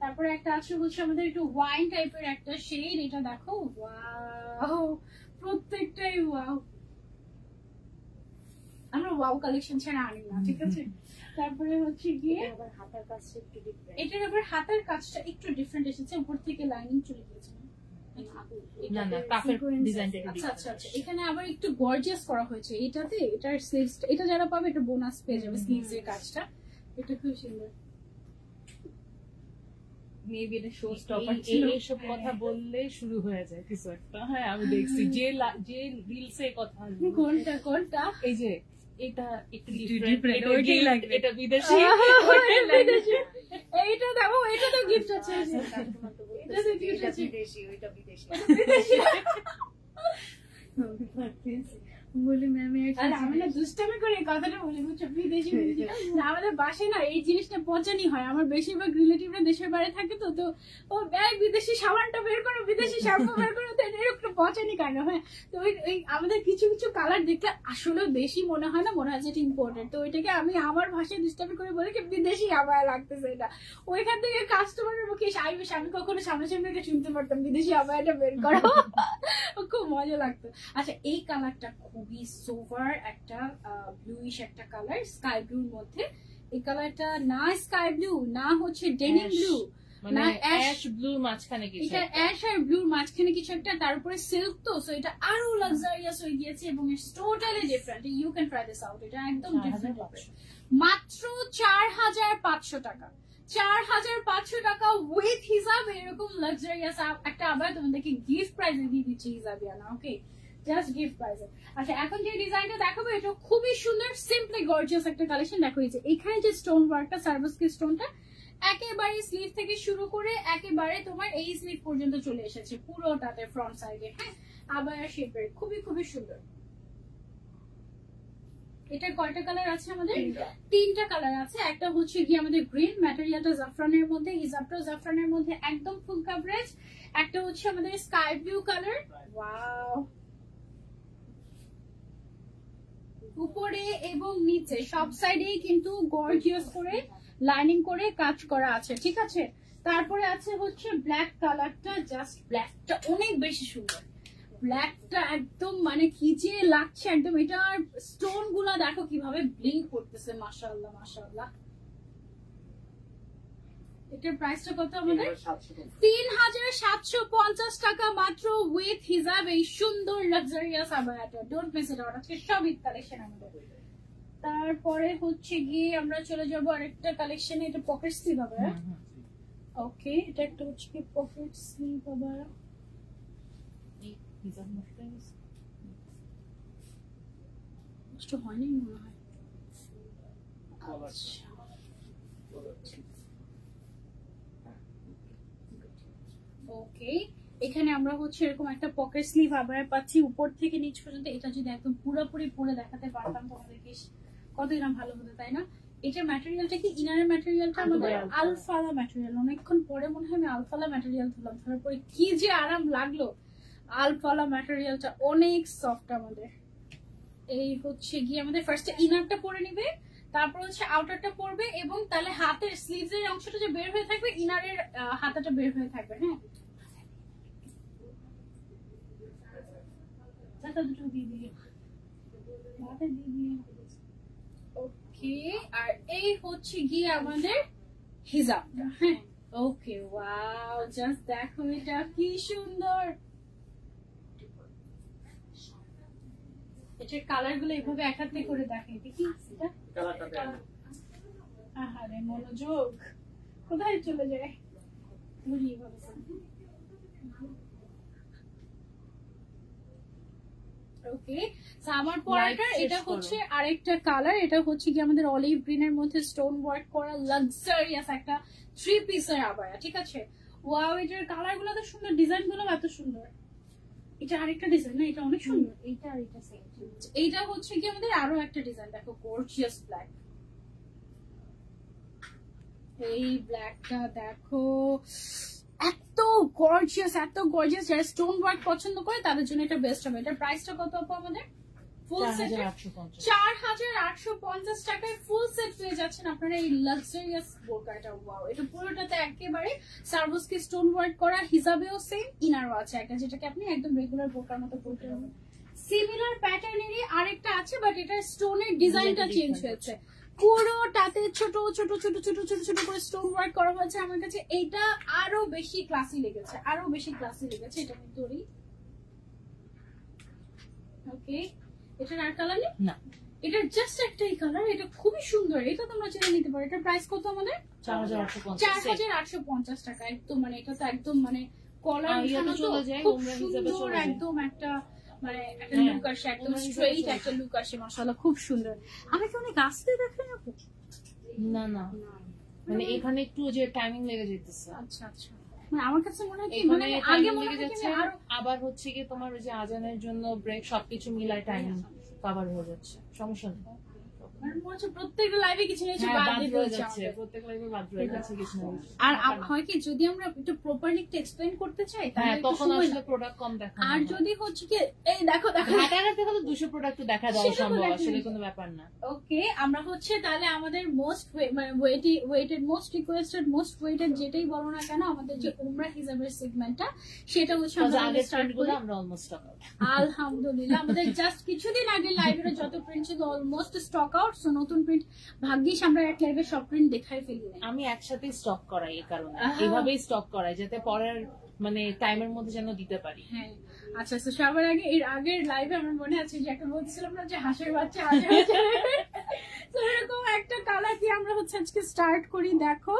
তারপরে একটা আছে হচ্ছে আমাদের একটু ওয়াইন টাইপের একটা শেড। এটা দেখো, ওয়াও, প্রত্যেকটাই ওয়াও। আমরা ওয়াও কালেকশন ছাড়া আনি না, ঠিক আছে। তারপরে হচ্ছে গিয়ে হাতার কাজটা একটু ডিফারেন্ট, এটার আবার হাতের কাজটা একটু ডিফারেন্ট এসেছে, উপর থেকে লাইনিং চলে গিয়েছে। না না, কাফের ডিজাইনটা আচ্ছা আচ্ছা আচ্ছা, এখানে আবার একটু গর্জিয়াস করা হয়েছে এটাতে। এটার স্লিভস, এটা যারা পাবে এটা বোনাস পেয়ে যাবে, স্লিভস এর কাজটা। এটা খুব সুন্দর। মেবি এটা শো স্টপার ছিল। এইসব কথা বললে শুরু হয়ে যায় কিছু একটা। হ্যাঁ, আমি দেখছি যে রিলসে কথা। কোনটা কোনটা? এই যে এটা একটু different, ডিফারেন্ট, ওইটাই লাগবে। এটা বিদেশি। এইটা দেখো, এটা তো গিফট আছে। এটা তো গিফট আছে। বিদেশি, ওইটা বিদেশি। বিদেশি। বলি ম্যাম আর আমি না দুষ্টামি করে এই কথাটা বলি, বুঝছো, বিদেশি বিদেশি। না, আমাদের বাসায় না এই জিনিসটা পচানি হয়। আমার বেশিরভাগ রিলেটিভরা দেশের বাইরে থাকে, তো তো ও ব্যাগ বিদেশি সাবানটা বের করো, বিদেশি শ্যাম্পু বের করো, তো এরকম পচানি কেন? হ্যাঁ, তো ওই আমাদের কিছু কিছু কালার দেখলে আসলে বেশি মনে হয় না, মনে হয় যেটা ইম্পোর্টেড। তো ওইটাকে আমি আমার ভাষায় দুষ্টামি করে বলি কি বিদেশি আবায়া লাগতেছে এটা। ওইখান থেকে কাস্টমারের মুখে আমি কখনো সামনাসামনি এটা শুনতে পারতাম, বিদেশি আবায়াটা বের করো। খুব মজা লাগতো। আচ্ছা, এই কালারটা খুবই সোভার একটা ব্লুইশ একটা কালার, স্কাই ব্লুর মধ্যে। এই কালারটা না স্কাই ব্লু, না হচ্ছে ডেনিম ব্লু, মানে অ্যাশ ব্লুর মাঝখানে কিছু। এটা অ্যাশ আর ব্লুর মাঝখানে কিছু একটা, তার উপরে সিল্ক, তো সো এটা আরো লাক্সারিয়াস হয়ে গিয়েছে এবং it's totally different. You can try this out. এটা একদম ডিফারেন্ট। মাত্র 4500 টাকা। 4500 টাকা উইথ হিজাব, এরকম লাক্সারিয়াস একটা আবার তোমাদেরকে গিফট প্রাইজে দিয়ে দিচ্ছি হিজাবিয়ানা। ওকে, জাস্ট গিফট প্রাইজে। আচ্ছা, এখন যে ডিজাইনটা দেখাবো এটা খুবই সুন্দর, সিম্পলি গর্জিয়াস একটা কালেকশন। দেখো এই যে এখানে যে স্টোন ওয়ার্কটা, সার্ভিসকি স্টোনটা একেবারে স্লিভ থেকে শুরু করে একেবারে তোমার এই স্লিভ পর্যন্ত চলে এসেছে পুরোটাতে, ফ্রন্ট সাইডে। হ্যাঁ, আবায়া শেপের, খুবই খুবই সুন্দর। এটা কয়টা কালার আছে আমাদের? 3টা কালার আছে। একটা হচ্ছে কি আমাদের গ্রিন, ম্যাটেরিয়ালটা জাফরানের মধ্যে, হিজাবটাও জাফরানের মধ্যে, একদম ফুল কভারেজ। একটা হচ্ছে আমাদের স্কাই ব্লু কালার। ওয়াও, উপরে এবং নিচে সব সাইডেই কিন্তু গর্জিয়াস করে লাইনিং করে কাজ করা আছে, ঠিক আছে। তারপরে আছে হচ্ছে ব্ল্যাক কালারটা, জাস্ট ব্ল্যাকটা অনেক বেশি সুন্দর। ব্ল্যাকটা একদম মানে কি যে লাগছে একদম। এটার স্টোন গুলা দেখো কিভাবে ব্লিঙ্ক করতেছে, মাশাআল্লাহ মাশাআল্লাহ। এটার প্রাইসটা কত আমাদের? 3750 টাকা মাত্র উইথ হিজাব। এই সুন্দর লাক্সারিয়াস আবায়াটা, ডোন্ট মিস ইট আউট। আজকে সব ঈদ কালেকশন আমাদের। তারপরে হচ্ছে গিয়ে আমরা চলে যাবো আরেকটা কালেকশনে। এটা পকেট স্লিভ আবায়া। ওকে, এটা একটা হচ্ছে কি পকেট স্লিভ আবায়া। নষ্ট হয়নি মনে হয়। ওকে, এখানে আমরা হচ্ছে এরকম একটা পকেট স্লিভ আবায়া পাচ্ছি উপর থেকে নিচ পর্যন্ত। এটা যদি একদম পুরোপুরি পরে দেখাতে পারতাম তোমাদেরকে কতই না ভালো হতো, তাই না? এটার ম্যাটেরিয়ালটা কি, ইনারের ম্যাটেরিয়ালটা আমাদের আলফালা ম্যাটেরিয়াল। অনেকক্ষণ পরে মনে হয় আমি আলফালা ম্যাটেরিয়াল ধরলাম, ধরার পরে কি যে আরাম লাগলো। আলফালা ম্যাটেরিয়ালটা অনেক সফট আমাদের। এই হচ্ছে গিয়ে আমাদের ফার্স্টে ইনারটা পরে নিবে, তারপর হচ্ছে আউটারটা পরবে, এবং তাহলে হাতের স্লিভস এর অংশটা যে বের হয়ে থাকবে, ইনারের হাতাটা বের হয়ে থাকবে। হ্যাঁ, দুটো দিয়ে দিয়ে ওকে। আর এই হচ্ছে গিয়ে আমাদের হিজাবটা। হ্যাঁ, ওকে, ওয়াও, জাস্ট দেখো এটা কি সুন্দর। এটার কালার গুলো এইভাবে এক হাতে করে দেখাই দেখি। আহারে মনোযোগ কোথায় চলে যায়। ওকে, আমার পরাটা এটা হচ্ছে আরেকটা কালার। এটা হচ্ছে কি আমাদের অলিভ গ্রিন এর মধ্যে স্টোন ওয়ার্ক করা লাক্সারিয়াস একটা 3 পিসের আবায়া, ঠিক আছে। ওয়াও, এটার কালার গুলো তো সুন্দর, ডিজাইন গুলো এত সুন্দর। এটা আরেকটা ডিজাইন না, এটা অনেক সুন্দর। এইটা আর এটা সেম। এইটা হচ্ছে কি আমাদের আরো একটা ডিজাইন, দেখো গর্জিয়াস ব্ল্যাক। এই ব্ল্যাকটা দেখো এত গর্জিয়াস যারা স্টোন ওয়ার্ক পছন্দ করে তাদের জন্য এটা বেস্ট হবে। এটার প্রাইসটা কত আপু আমাদের? ফুল সেট 4850 টাকায় ফুল সেট পেয়ে যাচ্ছেন আপনারা এই লাক্সারিয়াস বোরকাটা। ওয়াও, এটা পুরোটাতে একেবারে সার্ভোসকি স্টোন ওয়ার্ক করা, হিজাবেও সেম, ইনারও আছে একটা, যেটাকে আপনি একদম রেগুলার বোরকার মতো পরতে পারবেন। সিমিলার প্যাটার্নেরই আরেকটা আছে, বাট এটার স্টোনের ডিজাইনটা চেঞ্জ হয়েছে, পুরোটাতে ছোট ছোট ছোট ছোট ছোট ছোট করে স্টোন ওয়ার্ক করা হয়েছে। আমার কাছে এইটা আরো বেশি ক্লাসি লেগেছে, এটা আমি ধরি। ওকে, এটার আর কালার নেই না, এটার জাস্ট একটাই কালার, এটা খুবই সুন্দর, এটা তোমরা চেনে নিতে পারো। এটার প্রাইস কত আমাদের? 4850 টাকা। একদম মানে এটা তো একদম মানে কলার খুব সুন্দর, একদম একটা মানে একটা লুক আসে, একদম স্ট্রেইট একটা লুক আসে। মাশাআল্লাহ খুব সুন্দর। আমি কি অনেক আসতে দেখেন আপু? না না, মানে এখানে একটু যে টাইমিং লেগে যেতেছে। আচ্ছা আচ্ছা, মানে আমার কাছে মনে হয় কি মানে আগে মনে লেগে যাচ্ছে, আবার হচ্ছে কি তোমার ওই যে আজানের জন্য ব্রেক, সবকিছু মিলাই টাইমিং কভার হয়ে যাচ্ছে, সমস্যা নেই। প্রত্যেকটা লাইভে কিছু না কিছু বাদ দিয়ে যাচ্ছে, প্রত্যেক লাইভে বাদ রয়ে যাচ্ছে কিছু না কিছু। আর হয় কি যদি আমরা একটু প্রপারলি একটু এক্সপ্লেইন করতে চাই তাহলে তখন আসলে প্রোডাক্ট কম দেখা, আর যদি হচ্ছে কি এই দেখো ঘাটাঘাটি হলে 200 প্রোডাক্ট দেখা দেওয়া সম্ভব, আসলে কোনো ব্যাপার না। ওকে, আমরা হচ্ছে তাহলে আমাদের মোস্ট মানে waited most requested most waited যেটাই বলো না কেন, আমাদের যে উমরা হিজাবের সেগমেন্টটা সেটা হচ্ছে আমরা স্টার্ট করি। আমরা অলমোস্ট স্টক আউট, আলহামদুলিল্লাহ। আমাদের জাস্ট কিছুদিন আগে লাইভের যত প্রিন্ট ছিল অলমোস্ট স্টক আউট। সো নতুন প্রিন্ট ভাগ্যিস আমরা এক লাইভে সব প্রিন্ট দেখাই ফেলি না। আমি একসাথে স্টক করাই, এই কারণে এইভাবেই স্টক করাই যাতে পরের মানে টাইমের মধ্যে যেন দিতে পারি। হ্যাঁ আচ্ছা, তো সবার আগে এর আগের লাইভে আমার মনে আছে যে একটা বলছিলাম না যে হাঁসের বাচ্চা তো এরকম একটা কালার দিয়ে আমরা হচ্ছে আজকে স্টার্ট করি। দেখো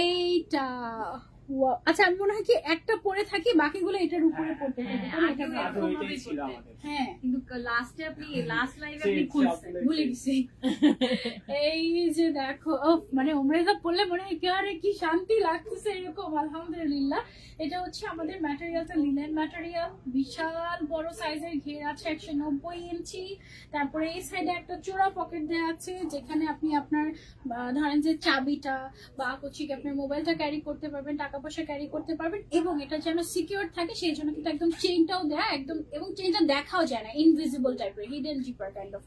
এইটা, আচ্ছা আমি মনে হয় কি একটা পরে থাকি, বাকিগুলো এটার উপরে পড়তে থাকি। হ্যাঁ কিন্তু লাস্টে আপনি লাস্ট লাইভে আপনি খুলছেন, ভুলে গেছি। এই যে দেখো, মানে ওমরেজা পড়লে মনে হয় কি শান্তি লাগতেছে এরকম। আলহামদুলিল্লাহ। এটা হচ্ছে আমাদের ম্যাটেরিয়ালটা লিনেন ম্যাটেরিয়াল, বিশাল বড় সাইজের ঘের আছে, 190 ইঞ্চি। তারপরে এই সাইডে একটা চোরা পকেট দেওয়া আছে যেখানে আপনি আপনার ধরেন যে চাবিটা বা হচ্ছে আপনার মোবাইলটা ক্যারি করতে পারবেন, টাকা পয়সা ক্যারি করতে পারবেন, এবং এটা যেন সিকিউর থাকে সেই জন্য কিন্তু একদম চেইনটাও দেয়া একদম, এবং চেইনটা দেখাও যায় না, ইনভিজিবল টাইপের, hidden zipper kind of.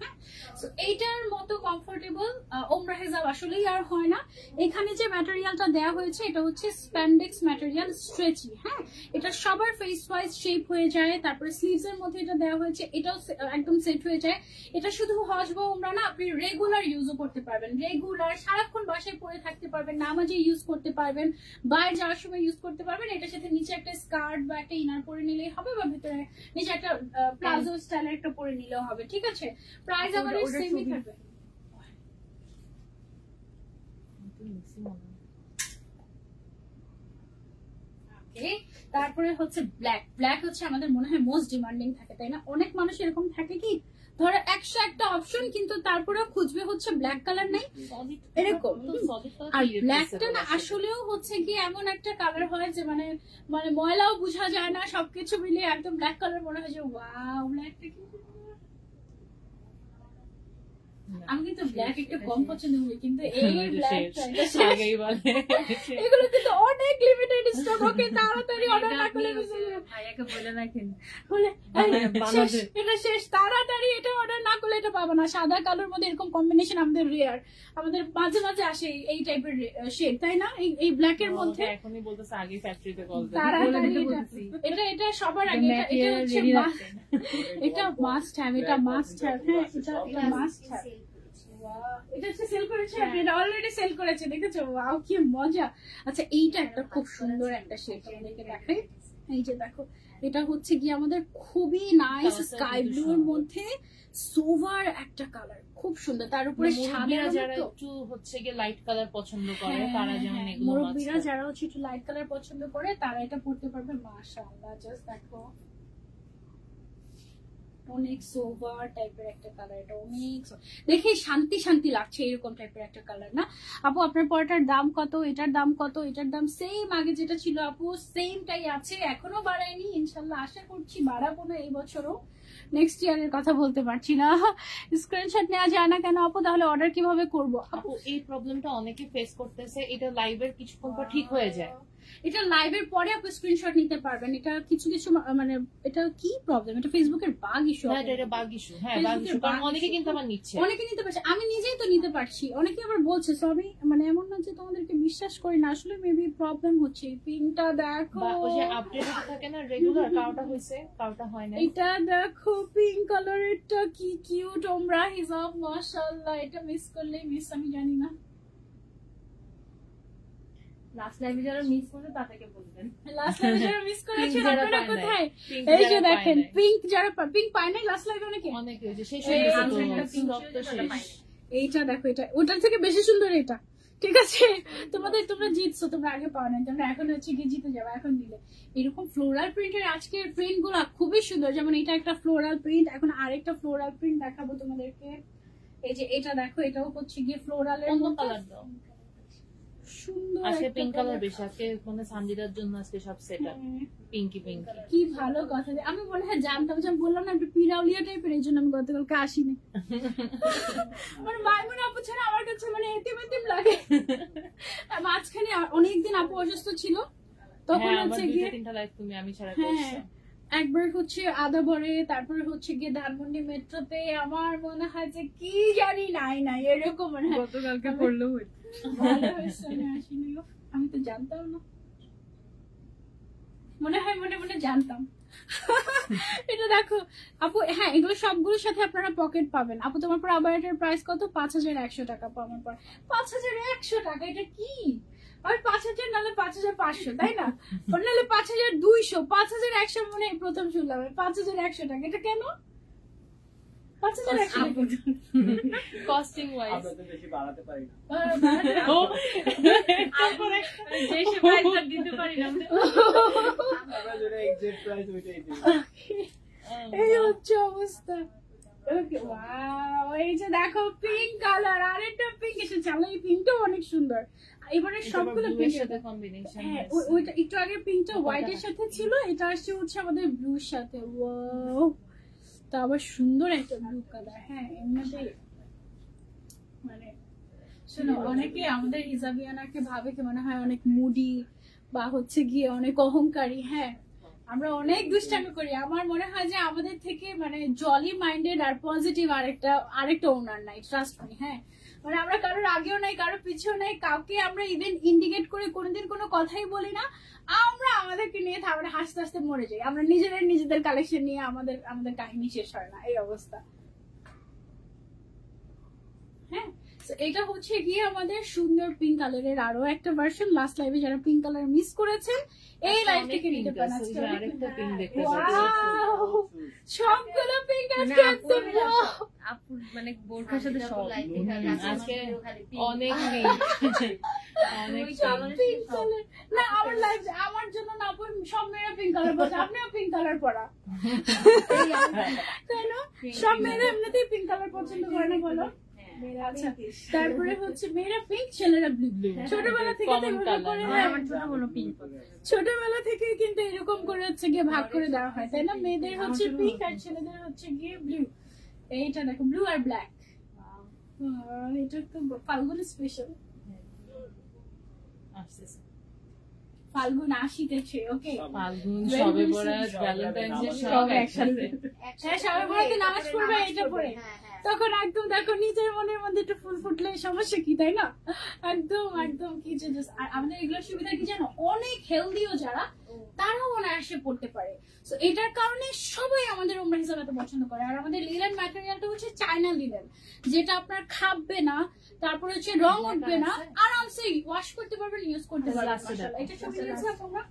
So এইটার মতো কমফোর্টেবল ওমরা হিজাব আসলেই আর হয় না। এখানে যে ম্যাটেরিয়ালটা দেওয়া হয়েছে এটা হচ্ছে স্প্যান্ডেক্স ম্যাটেরিয়াল, স্ট্রেচি। হ্যাঁ, এটা সবার ফেস ওয়াইজ শেপ হয়ে যায়। তারপরে স্লিভস এর মধ্যে এটা দেওয়া হয়েছে, এটাও একদম সেট হয়ে যায়। এটা শুধু হজ বা ওমরা না, আপনি রেগুলার ইউজও করতে পারবেন, রেগুলার সারাক্ষণ বাসায় পরে থাকতে পারবেন, নামাজে ইউজ করতে পারবেন, বাইরে যাওয়ার সময় ইউজ করতে পারবেন। এটার সাথে নিচে একটা স্কার্ট বা একটা ইনার পরে নিলেই হবে, বা ভিতরে নিচে একটা প্লাজো স্টাইলের একটা পরে নিলেও হবে। ঠিক আছে, প্রাইস আমাদের সেমই থাকবে। তারপরে হচ্ছে ব্ল্যাক হচ্ছে আমাদের মনে হয় মোস্ট ডিমান্ডিং থাকে, তাই না? অনেক মানুষ এরকম থাকে কি ধরো 100 একটা অপশন, কিন্তু তারপরে খুঁজবে হচ্ছে ব্ল্যাক কালার নেই এরকম। আর ব্ল্যাকটা না আসলেও হচ্ছে কি এমন একটা কালার হয় যে মানে মানে ময়লাও বোঝা যায় না, সবকিছু মিলিয়ে একদম ব্ল্যাক কালার মনে হয় যে ওয়াও ব্ল্যাকটা কি। আমি কিন্তু ব্ল্যাক একটু কম পছন্দ করি, কিন্তু এই এগুলো কিন্তু অনেক লিমিটেড স্টক। ওকে, তাড়াতাড়ি অর্ডার না করলে ভাইয়াকে বলে রাখেন, বলে এটা শেষ, তাড়াতাড়ি এটা অর্ডার না করলে এটা পাবো না। সাদা কালোর মধ্যে এরকম কম্বিনেশন আমাদের রেয়ার, আমাদের মাঝে মাঝে আসে এই টাইপের শেড, তাই না? এই ব্ল্যাক এর মধ্যে এখনই বলতেছে আগে ফ্যাক্টরিতে কল দেন, তাড়াতাড়ি এটা সবার আগে এটা হচ্ছে এটা মাস্ট হ্যাভ, এটা মাস্ট হ্যাভ। হ্যাঁ, এটা মাস্ট হ্যাভ। এটা হচ্ছে সেল করেছে, এটা অলরেডি সেল করেছে, দেখেছো? ওয়াও কি মজা। আচ্ছা, এইটা একটা খুব সুন্দর একটা শেড আপনাদেরকে দেখাই। এই যে দেখো, এটা হচ্ছে কি আমাদের খুবই নাইস স্কাই ব্লু এর মধ্যে সোভার একটা কালার, খুব সুন্দর। তার উপরে সাদা, যারা একটু হচ্ছে গিয়ে লাইট কালার পছন্দ করে তারা যেমন এগুলো, মুরব্বিরা যারা হচ্ছে একটু লাইট কালার পছন্দ করে তারা এটা পড়তে পারবে। মাশাআল্লাহ, জাস্ট দেখো অনেক সোভার টাইপের একটা কালার, এটা অনেক দেখে শান্তি শান্তি লাগছে এরকম টাইপের একটা কালার না আপু? আপনার পরটার দাম কত, এটার দাম কত? এটার দাম সেম আগে যেটা ছিল আপু, সেমটাই আছে, এখনো বাড়ায়নি। ইনশাল্লাহ আশা করছি বাড়াবো না এই বছরও। নেক্সট ইয়ারের কথা বলতে পারছি না। স্ক্রিনশট নেওয়া যায় না কেন আপু, তাহলে অর্ডার কিভাবে করব আপু? এই প্রবলেমটা অনেকে ফেস করতেছে, এটা লাইভের কিছুক্ষণ পর ঠিক হয়ে যায়। এটা লাইভের পরে আপনি স্ক্রিনশট নিতে পারবেন। এটা কিছু কিছু মানে এটা কি প্রবলেম, এটা ফেসবুকের বাগ ইস্যু। না, এটা বাগ ইস্যু। হ্যাঁ, বাগ ইস্যু, কারণ অনেকে কিন্তু আবার নিচ্ছে, অনেকে নিতে পারছে, আমি নিজেই তো নিতে পারছি, অনেকে আবার বলছে। সো আমি মানে এমন না যে তোমাদেরকে বিশ্বাস করি না, আসলে মেবি প্রবলেম হচ্ছে। পিনটা দেখো, বা ওই যে আপডেট থাকে না রেগুলার, কাউটা হইছে কাউটা হয় না। এটা দেখো পিঙ্ক কালারেরটা কি কিউট, ওমরা হিজাব, মাশাআল্লাহ। এটা মিস করলেই মিস, আমি জানি না। লাস্ট লাইভে যারা মিস করবে তাদেরকে বলবেন। লাস্ট লাইভে যারা মিস করেছেন আপনারা কোথায়? এই যে দেখেন পিঙ্ক যারা পিঙ্ক পায় না লাস্ট লাইভে, অনেকে ওই যে শেষ এই হয়ে গেছে তো, আমরা স্টক তো শেষ। শেষ। এইটা দেখো, এটা ওটার থেকে বেশি সুন্দর এটা। ঠিক আছে, তোমরা জিতছো, তোমরা আগে পাও না, তোমরা এখন হচ্ছে কি জিতে যাবে এখন দিলে। এরকম ফ্লোরাল প্রিন্টের আজকের প্রিন্ট গুলো খুবই সুন্দর। যেমন এটা একটা ফ্লোরাল প্রিন্ট, এখন আরেকটা ফ্লোরাল প্রিন্ট দেখাবো তোমাদেরকে। এই যে এটা দেখো, এটাও হচ্ছে গিয়ে ফ্লোরালের অন্য মধ্যে কালার দাও। সুন্দর আজকে একটা পিঙ্ক কালার colour। বেশি, আজকে মানে সানজিদার জন্য আজকে সব সেটআপ পিঙ্কি পিঙ্কি। কি ভালো কথা, আমি মনে হয় জানতাম, যে আমি বললাম না একটু পিরাউলিয়া টাইপের, এই জন্য আমি গতকালকে আসিনি। মানে মাইমুন আপু ছাড়া আমার কাছে মানে এতিম এতিম লাগে। মাঝখানে অনেকদিন আপু অসুস্থ ছিল, তখন হ্যাঁ, আবার হচ্ছে দুইটা গিয়ে তিনটা লাইভ তুমি আমি ছাড়া হ্যাঁ করছো। একবার হচ্ছে আদাবরে, তারপরে হচ্ছে গিয়ে ধানমন্ডি মেট্রোতে। আমার মনে হয় যে কি জানি নাই এরকম মনে হয়। গতকালকে করলেও ভালো হয়েছে আমি আসিনি গো। আমি তো জানতাম না, মনে হয় মনে মনে জানতাম। এটা দেখো আপু, হ্যাঁ এগুলো সবগুলোর সাথে আপনারা পকেট পাবেন। আপু তোমার পর আবার এটার প্রাইস কত? 5100 টাকা। আমার পর 5100 টাকা, এটা কি? আর 5000 নাহলে 5500, তাই না? নাহলে 5200, 5100 মনে হয় প্রথম শুনলাম। 5100 টাকা, এটা কেন 5100 টাকা? কস্টিং ওয়াইজ আমরা তো বেশি বাড়াতে পারি না। যেসব প্রাইসটা দিতে পারি না আমরা যেটা এক্সাক্ট প্রাইস ওইটাই দিই। এই হচ্ছে অবস্থা। ওকে, ওয়াও, এই যে দেখো পিঙ্ক কালার, আরেকটা পিঙ্ক এসেছে। আমার এই পিঙ্কটাও অনেক সুন্দর। এবারে সবগুলো ব্লুর পিঙ্ক সাথে কম্বিনেশন। হ্যাঁ, ওইটা একটু আগে পিঙ্কটা হোয়াইটের সাথে ছিল, এটা আসছে হচ্ছে আমাদের ব্লুর সাথে। ওয়াও, তা আবার সুন্দর একটা ব্লু কালার। হ্যাঁ এমনিতে মানে শোনো, অনেকে আমাদের হিজাবিয়ানাকে ভাবে কি মনে হয় অনেক মুডি বা হচ্ছে গিয়ে অনেক অহংকারী। হ্যাঁ, আমরা অনেক দুষ্টামি করি। আমার মনে হয় যে আমাদের থেকে মানে জলি মাইন্ডেড আর পজিটিভ আরেকটা ওনার নাই, ট্রাস্ট মি। হ্যাঁ, মানে আমরা কারোর আগেও নাই, কারোর পিছেও নাই, কাউকে আমরা ইভেন ইন্ডিকেট করে কোনোদিন কোনো কথাই বলি না। আমরা আমাদেরকে নিয়ে আমরা হাসতে হাসতে মরে যাই। আমরা নিজেদের কালেকশন নিয়ে আমাদের কাহিনী শেষ হয় না, এই অবস্থা। হ্যাঁ, এটা হচ্ছে গিয়ে আমাদের সুন্দর পিঙ্ক কালারের আরো একটা ভার্সন। লাস্ট লাইভে যারা পিঙ্ক কালার মিস করেছেন এই লাইভ থেকে নিতে পারেন। আরেকটা পিঙ্ক দেখতে Wow! সবগুলো পিঙ্ক মানে আছে একদম। আপুর মানে বোরখার সাথে সব আজকে অনেক পিঙ্ক, অনেক পিঙ্ক কালার না আমার লাইভ, আমার জন্য না আপু সব মেয়েরা পিঙ্ক কালার পরে, আপনিও পিঙ্ক কালার পরা, তাই না? সব মেয়েরা এমনিতেই পিঙ্ক কালার পছন্দ করে না বলো? আচ্ছা, তারপরে হচ্ছে মেয়েরা পিঙ্ক, ছেলেরা ব্লু। ছোটবেলা থেকে তো এভাবে করে, আমার ছোট কোনো পিঙ্ক ছোটবেলা থেকে কিন্তু এরকম করে হচ্ছে গিয়ে ভাগ করে দেওয়া হয়, তাই না? মেয়েদের হচ্ছে পিঙ্ক আর ছেলেদের হচ্ছে গিয়ে ব্লু। এইটা দেখো ব্লু আর ব্ল্যাক। এটা তো ফাল্গুন স্পেশাল, ফাল্গুন আসিতেছে। ওকে, ফাল্গুন, সবে বরাত, ভ্যালেন্টাইন্স ডে সব একসাথে। হ্যাঁ, সবে বরাতে নামাজ পড়বে এটা পড়ে, তখন একদম দেখো নিজের মনের মধ্যে একটু ফুল ফুটলে সমস্যা কি, তাই না? একদম কি যে আর আমাদের এগুলোর সুবিধা কি জানো, অনেক হেলদিও যারা তারাও অনায়াসে পড়তে পারে। তো এটার কারণে সবাই আমাদের ওমরা হিসাবে এত পছন্দ করে। আর আমাদের লিলেন ম্যাটেরিয়ালটা হচ্ছে চায়না লিলেন, যেটা আপনার খাববে না, তারপরে হচ্ছে রং উঠবে না, আরামসে ওয়াশ করতে পারবেন, ইউজ করতে পারবেন। এটা সব লিলেন্স তোমরা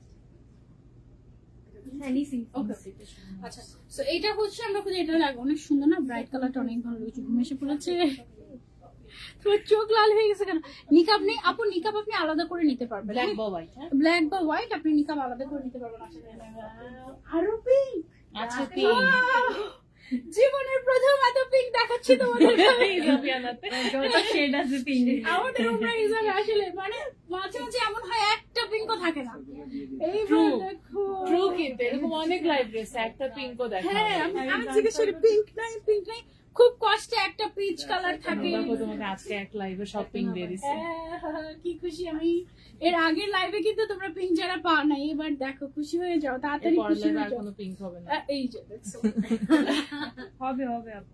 আচ্ছা। সো এটা হচ্ছে আমরা খুঁজে, এটা লাগে অনেক সুন্দর না, ব্রাইট কালারটা অনেক ভালো লাগছে। ঘুম এসে পড়েছে, তোমার চোখ লাল হয়ে গেছে কেন? নিকাব নেই আপু? নিকাব আপনি আলাদা করে নিতে পারবেন, ব্ল্যাক বা হোয়াইট। ব্ল্যাক বা হোয়াইট আপনি নিকাব আলাদা করে নিতে পারবেন। আরো পিঙ্ক আচ্ছা, পিঙ্ক জীবনের প্রথম এত পিঙ্ক দেখাচ্ছি তোমাদের হিজাবিয়ানাতে যত শেড আছে পিঙ্ক আমাদের ওমরা হিসাবে আসলে মানে মাঝে মাঝে এমন হয় একটা পিঙ্কও থাকে না। এই True. দেখো ট্রু, কিন্তু এরকম অনেক লাইভ ড্রেস একটা পিঙ্কও দেখা হ্যাঁ আমি জিজ্ঞেস করি পিঙ্ক নাই খুব কষ্টে একটা পিচ কালার থাকে। দেখো তোমাকে আজকে এক লাইভে সব পিঙ্ক দিয়ে দিচ্ছে। কি খুশি আমি। এর আগের লাইভে কিন্তু তোমরা পিঙ্ক যারা পাও নাই, এবার দেখো খুশি হয়ে যাও, তাড়াতাড়ি খুশি হয়ে আর যাও। কোনো পিঙ্ক হবে না। এই যে দেখছো হবে হবে আপু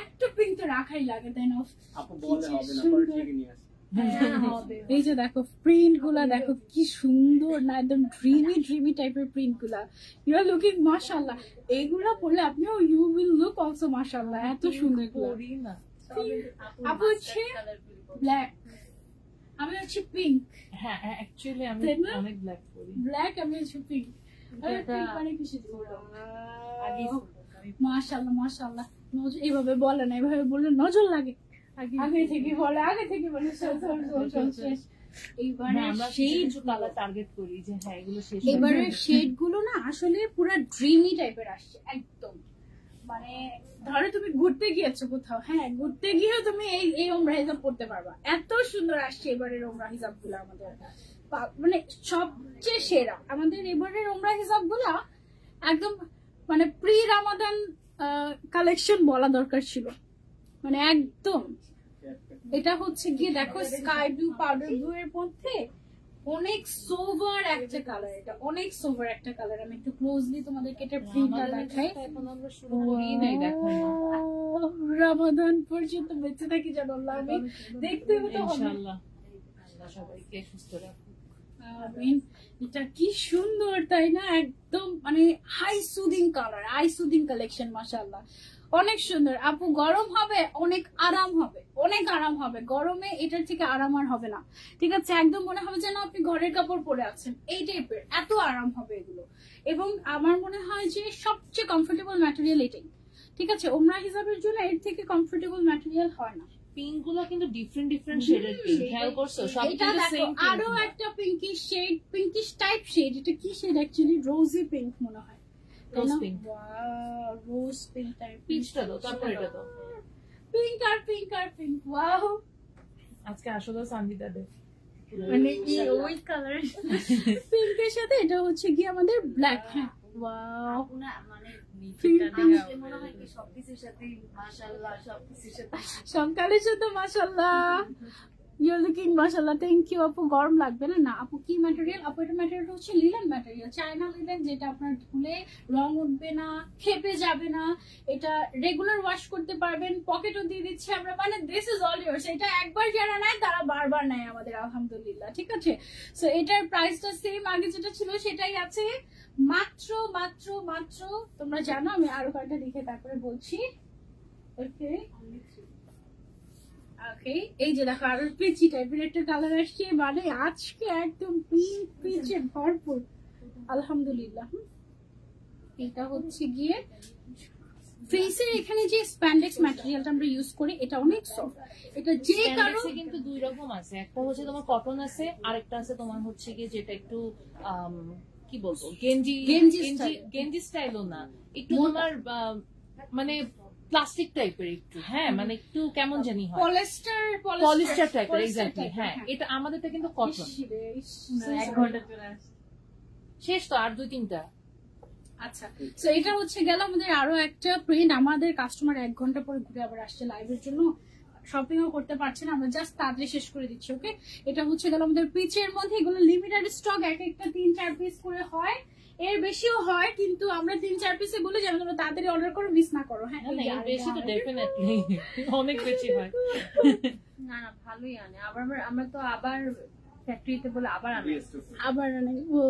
একটা পিঙ্ক তো রাখাই লাগে তাই না? আপু বলে হবে না, পরে ঠিকই নিয়ে আসি। এই যে দেখো প্রিন্ট গুলা দেখো কি সুন্দর না, একদম ড্রিমি টাইপের প্রিন্ট গুলা। ইউ আর লুকিং মাশাআল্লাহ। এইগুলা পরলে আপনিও ইউ উইল লুক অলসো মাশাআল্লাহ, এত সুন্দর গুলা। করি না। আপু হচ্ছে ব্ল্যাক, আমি হচ্ছে পিঙ্ক। হ্যাঁ অ্যাকচুয়ালি আমি তাই না? অনেক ব্ল্যাক করি। ব্ল্যাক আমি হচ্ছে পিঙ্ক। মানে খুশি মাশাআল্লাহ নজর এইভাবে বলে না, এইভাবে বললে নজর লাগে। আগে থেকে বলে শেষ। এইবারে আমরা সেই কিছু কালার টার্গেট করি যে হ্যাঁ এগুলো শেষ। এবারে শেড গুলো না আসলে পুরো ড্রিমি টাইপের আসছে একদম। মানে ধরো তুমি ঘুরতে গিয়েছো কোথাও, হ্যাঁ ঘুরতে গিয়েও তুমি এই ওমরা হিজাব পড়তে পারবা, এত সুন্দর আসছে এবারের ওমরা হিজাব গুলো আমাদের। মানে সবচেয়ে সেরা আমাদের এবারের ওমরা হিজাব গুলা একদম মানে প্রি রামাদান কালেকশন বলা দরকার ছিল, মানে একদম। এটা হচ্ছে গিয়ে দেখো স্কাই ব্লু পাউডার ব্লু এর মধ্যে অনেক সোভার একটা কালার, এটা অনেক সোভার একটা কালার। আমি একটু ক্লোজলি তোমাদেরকে এটা প্রিন্টটা দেখাই। এখন আমরা শুরু করি নাই দেখানো। রমাদান পর্যন্ত বেঁচে থাকি জানো আল্লাহ, আমি দেখতে হতো হবে। ইনশাআল্লাহ আল্লাহ সবাইকে সুস্থ রাখুক। আমিন। এটা কি সুন্দর তাই না, একদম মানে high soothing colour, high soothing collection মাশাআল্লাহ, অনেক সুন্দর। আপু গরম হবে অনেক আরাম হবে, অনেক আরাম হবে গরমে, এটার থেকে আরাম আর হবে না। ঠিক আছে, একদম মনে হবে যেন আপনি ঘরের কাপড় পরে আছেন, এই টাইপের এত আরাম হবে এগুলো। এবং আমার মনে হয় যে সবচেয়ে কমফোর্টেবল ম্যাটেরিয়াল এটাই। ঠিক আছে, ওমরা হিসাবের জন্য এর থেকে কমফোর্টেবল ম্যাটেরিয়াল হয় না। পিঙ্ক গুলো কিন্তু ডিফারেন্ট শেডের পিঙ্ক, খেয়াল করছো? সব এটা কিন্তু দেখো সেম আরো একটা pinkish shade, pinkish type shade. এটা কি শেড অ্যাকচুয়ালি? রোজি পিঙ্ক মনে হয়। Rose pink. Rose pink type. পিচটা দাও, তারপর এটা দাও। পিঙ্ক আর পিঙ্ক ওয়াও। আজকে আসলে সানজিদা দে মানে কি ওই কালার পিঙ্কের সাথে এটা হচ্ছে কি আমাদের ব্ল্যাক। হ্যাঁ ওয়াও, না মানে মনে হয় কি সবকিছুর সাথে মাশাআল্লাহ, সবকিছুর সাথে সকালের সাথে মাশাআল্লাহ। ইউ লুকিং মাশাআল্লাহ, থ্যাংক ইউ আপু। গরম লাগবে না? না আপু। কি ম্যাটেরিয়াল আপু? এটা ম্যাটেরিয়াল হচ্ছে লিলেন ম্যাটেরিয়াল, চায়না লিলেন, যেটা আপনার ধুলে রং উঠবে না, খেপে যাবে না, এটা রেগুলার ওয়াশ করতে পারবেন, পকেটও দিয়ে দিচ্ছি আমরা, মানে দিস ইজ অল ইয়ার্স। এটা একবার যারা নেয় তারা বারবার নেয় আমাদের, আলহামদুলিল্লাহ। ঠিক আছে, সো এটার প্রাইসটা সেম আগে যেটা ছিল সেটাই আছে, মাত্র মাত্র মাত্র তোমরা জানো, আমি আরো কয়েকটা লিখে তারপরে বলছি। ওকে ওকে, এই যে দেখো আরো পিচি টাইপের একটা কালার আসছে, মানে আজকে একদম পিঙ্ক পিচে ভরপুর, আলহামদুলিল্লাহ। এটা হচ্ছে গিয়ে ফেসের এখানে যে স্প্যান্ডেক্স ম্যাটেরিয়ালটা আমরা ইউজ করি, এটা অনেক সফট। এটা যে কারো স্প্যান্ডেক্সে কিন্তু দুই রকম আছে, একটা হচ্ছে তোমার কটন আছে, আরেকটা আছে তোমার হচ্ছে কি যেটা একটু কি বলবো গেঞ্জি স্টাইলও না, একটু তোমার মানে প্লাস্টিক টাইপের একটু, হ্যাঁ মানে একটু কেমন জানি হয়, পলিস্টার টাইপের। এক্স্যাক্টলি, হ্যাঁ এটা আমাদেরটা কিন্তু কটন। 1 ঘন্টা চলে আসছে শেষ তো, আর 2-3টা। আচ্ছা, তো এটা হচ্ছে গেল আমাদের আরো একটা প্রিন্ট। আমাদের কাস্টমার 1 ঘন্টা পরে ঘুরে আবার আসছে লাইভের জন্য, শপিংও করতে পারছে না, আমরা জাস্ট তাড়াতাড়ি শেষ করে দিচ্ছি। ওকে, এটা হচ্ছে গেল আমাদের পিচের মধ্যে, এগুলো লিমিটেড স্টক, এক একটা 3-4 পিস করে হয়, এর বেশিও হয়, কিন্তু আমরা 3-4 পিসে বলে যেন তোমরা তাড়াতাড়ি অর্ডার করো, মিস না করো। হ্যাঁ এর বেশি তো ডেফিনেটলি অনেক বেশি হয়। না না ভালোই আনে, আবার আমরা তো আবার ফ্যাক্টরিতে বলে আবার আনে, আবার অনেক। ও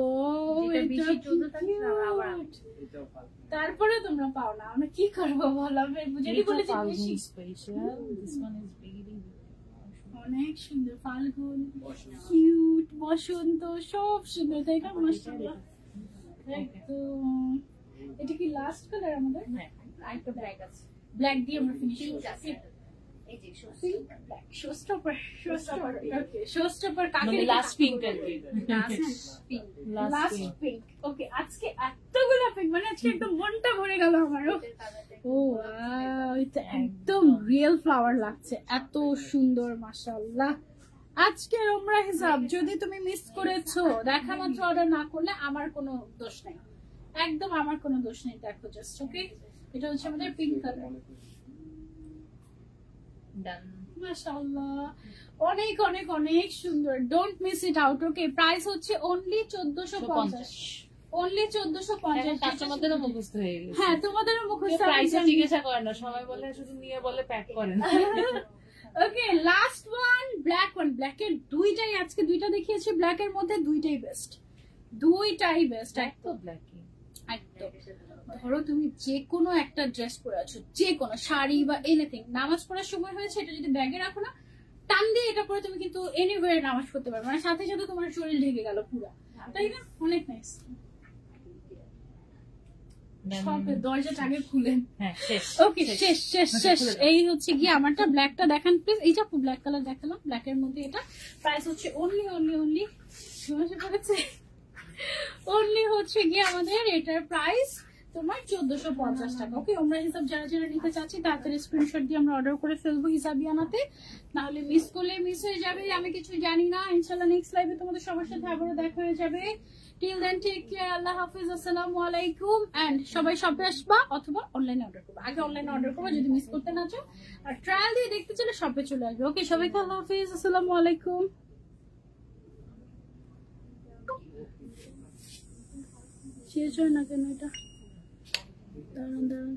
যেটা বেশি 14 তারিখ আবার আনে। এটাও ভালো। তারপরে তোমরা পাও না, আমরা কি করবো বলো? যদি বলে যে বেশি, special, this one is very অনেক সুন্দর, ফাল্গুন, বসন্ত। কিউট, বসন্ত, সব সুন্দর তাই না? মাশাআল্লাহ একদম। এটা কি লাস্ট কালার আমাদের? হ্যাঁ আরেকটা ব্ল্যাক আছে, ব্ল্যাক দিয়ে আমরা ফিনিশ পিঙ্ক করছি। আছে, এই যে শোস্টপার ওকে, শোস্টপার কাকে মানে লাস্ট পিঙ্ক আর কি, পিঙ্ক লাস্ট পিঙ্ক। ওকে, আজকে এতগুলো পিঙ্ক, মানে আজকে একদম মনটা ভরে গেল আমারও। ও এটা একদম রিয়েল ফ্লাওয়ার লাগছে, এত সুন্দর মাশাআল্লাহ। আজকের ওমরা হিসাব যদি তুমি মিস করেছো, দেখা মাত্র অর্ডার না করলে আমার কোনো দোষ নেই, একদম আমার কোনো দোষ নেই। দেখো জাস্ট, ওকে, এটা হচ্ছে আমাদের পিঙ্ক কালার। ডান। মাশাআল্লাহ, অনেক অনেক অনেক সুন্দর, don't miss it out. Okay, price হচ্ছে অনলি 1450, অনলি 1450। কাস্টমারদেরও মুখস্থ হয়ে গেছে। হ্যাঁ, তোমাদেরও মুখস্থ। প্রাইস জিজ্ঞাসা করে না, সবাই বলে শুধু নিয়ে বলে প্যাক করেন। ওকে, লাস্ট ওয়ান, ব্ল্যাক ওয়ান। ব্ল্যাকের দুইটাই আজকে দুইটা দেখিয়েছি, ব্ল্যাকের মধ্যে দুইটাই বেস্ট, দুইটাই বেস্ট। একদম ব্ল্যাকি, একদম। ধরো তুমি যে কোনো একটা ড্রেস পরে আছো, যে কোনো শাড়ি বা এনিথিং, নামাজ পড়ার সময় হয়েছে, এটা যদি ব্যাগে রাখো না, টান দিয়ে এটা পরে তুমি কিন্তু এনিওয়ে নামাজ পড়তে পারবে, মানে সাথে সাথে তোমার শরীর ঢেকে গেল পুরো, তাই না? অনেক নাইস। সব দরজাটা আগে খুলেন। ওকে, শেষ শেষ শেষ। এই হচ্ছে গিয়ে আমারটা, ব্ল্যাকটা দেখান প্লিজ। এই যে ব্ল্যাক কালার দেখালাম, ব্ল্যাকের মধ্যে এটা প্রাইস হচ্ছে অনলি অনলি অনলি সমস্যা পড়েছে, অনলি হচ্ছে গিয়ে আমাদের এটার প্রাইস তোমার 1450 টাকা। ওকে, আমরা হিসাব যারা যারা নিতে চাচ্ছি তাড়াতাড়ি স্ক্রিনশট দিয়ে আমরা অর্ডার করে ফেলবো হিসাবিয়ানাতে, নাহলে মিস করলে মিস হয়ে যাবে। আমি কিছু জানি না, ইনশাআল্লাহ নেক্সট লাইভে তোমাদের সবার সাথে আবারও দেখা হয়ে যাবে। টিল দেন টেক কেয়ার, আল্লাহ হাফিজ, আসসালামু আলাইকুম। এন্ড সবাই শপে আসবা অথবা অনলাইনে অর্ডার করবা, আগে অনলাইনে অর্ডার করবা যদি মিস করতে না চাও, আর ট্রায়াল দিয়ে দেখতে চাইলে শপে চলে আসবে। ওকে, সবাইকে আল্লাহ হাফিজ, আসসালামু আলাইকুম। শেষ হয় না কেন এটা? দাঁড়ান দাঁড়ান।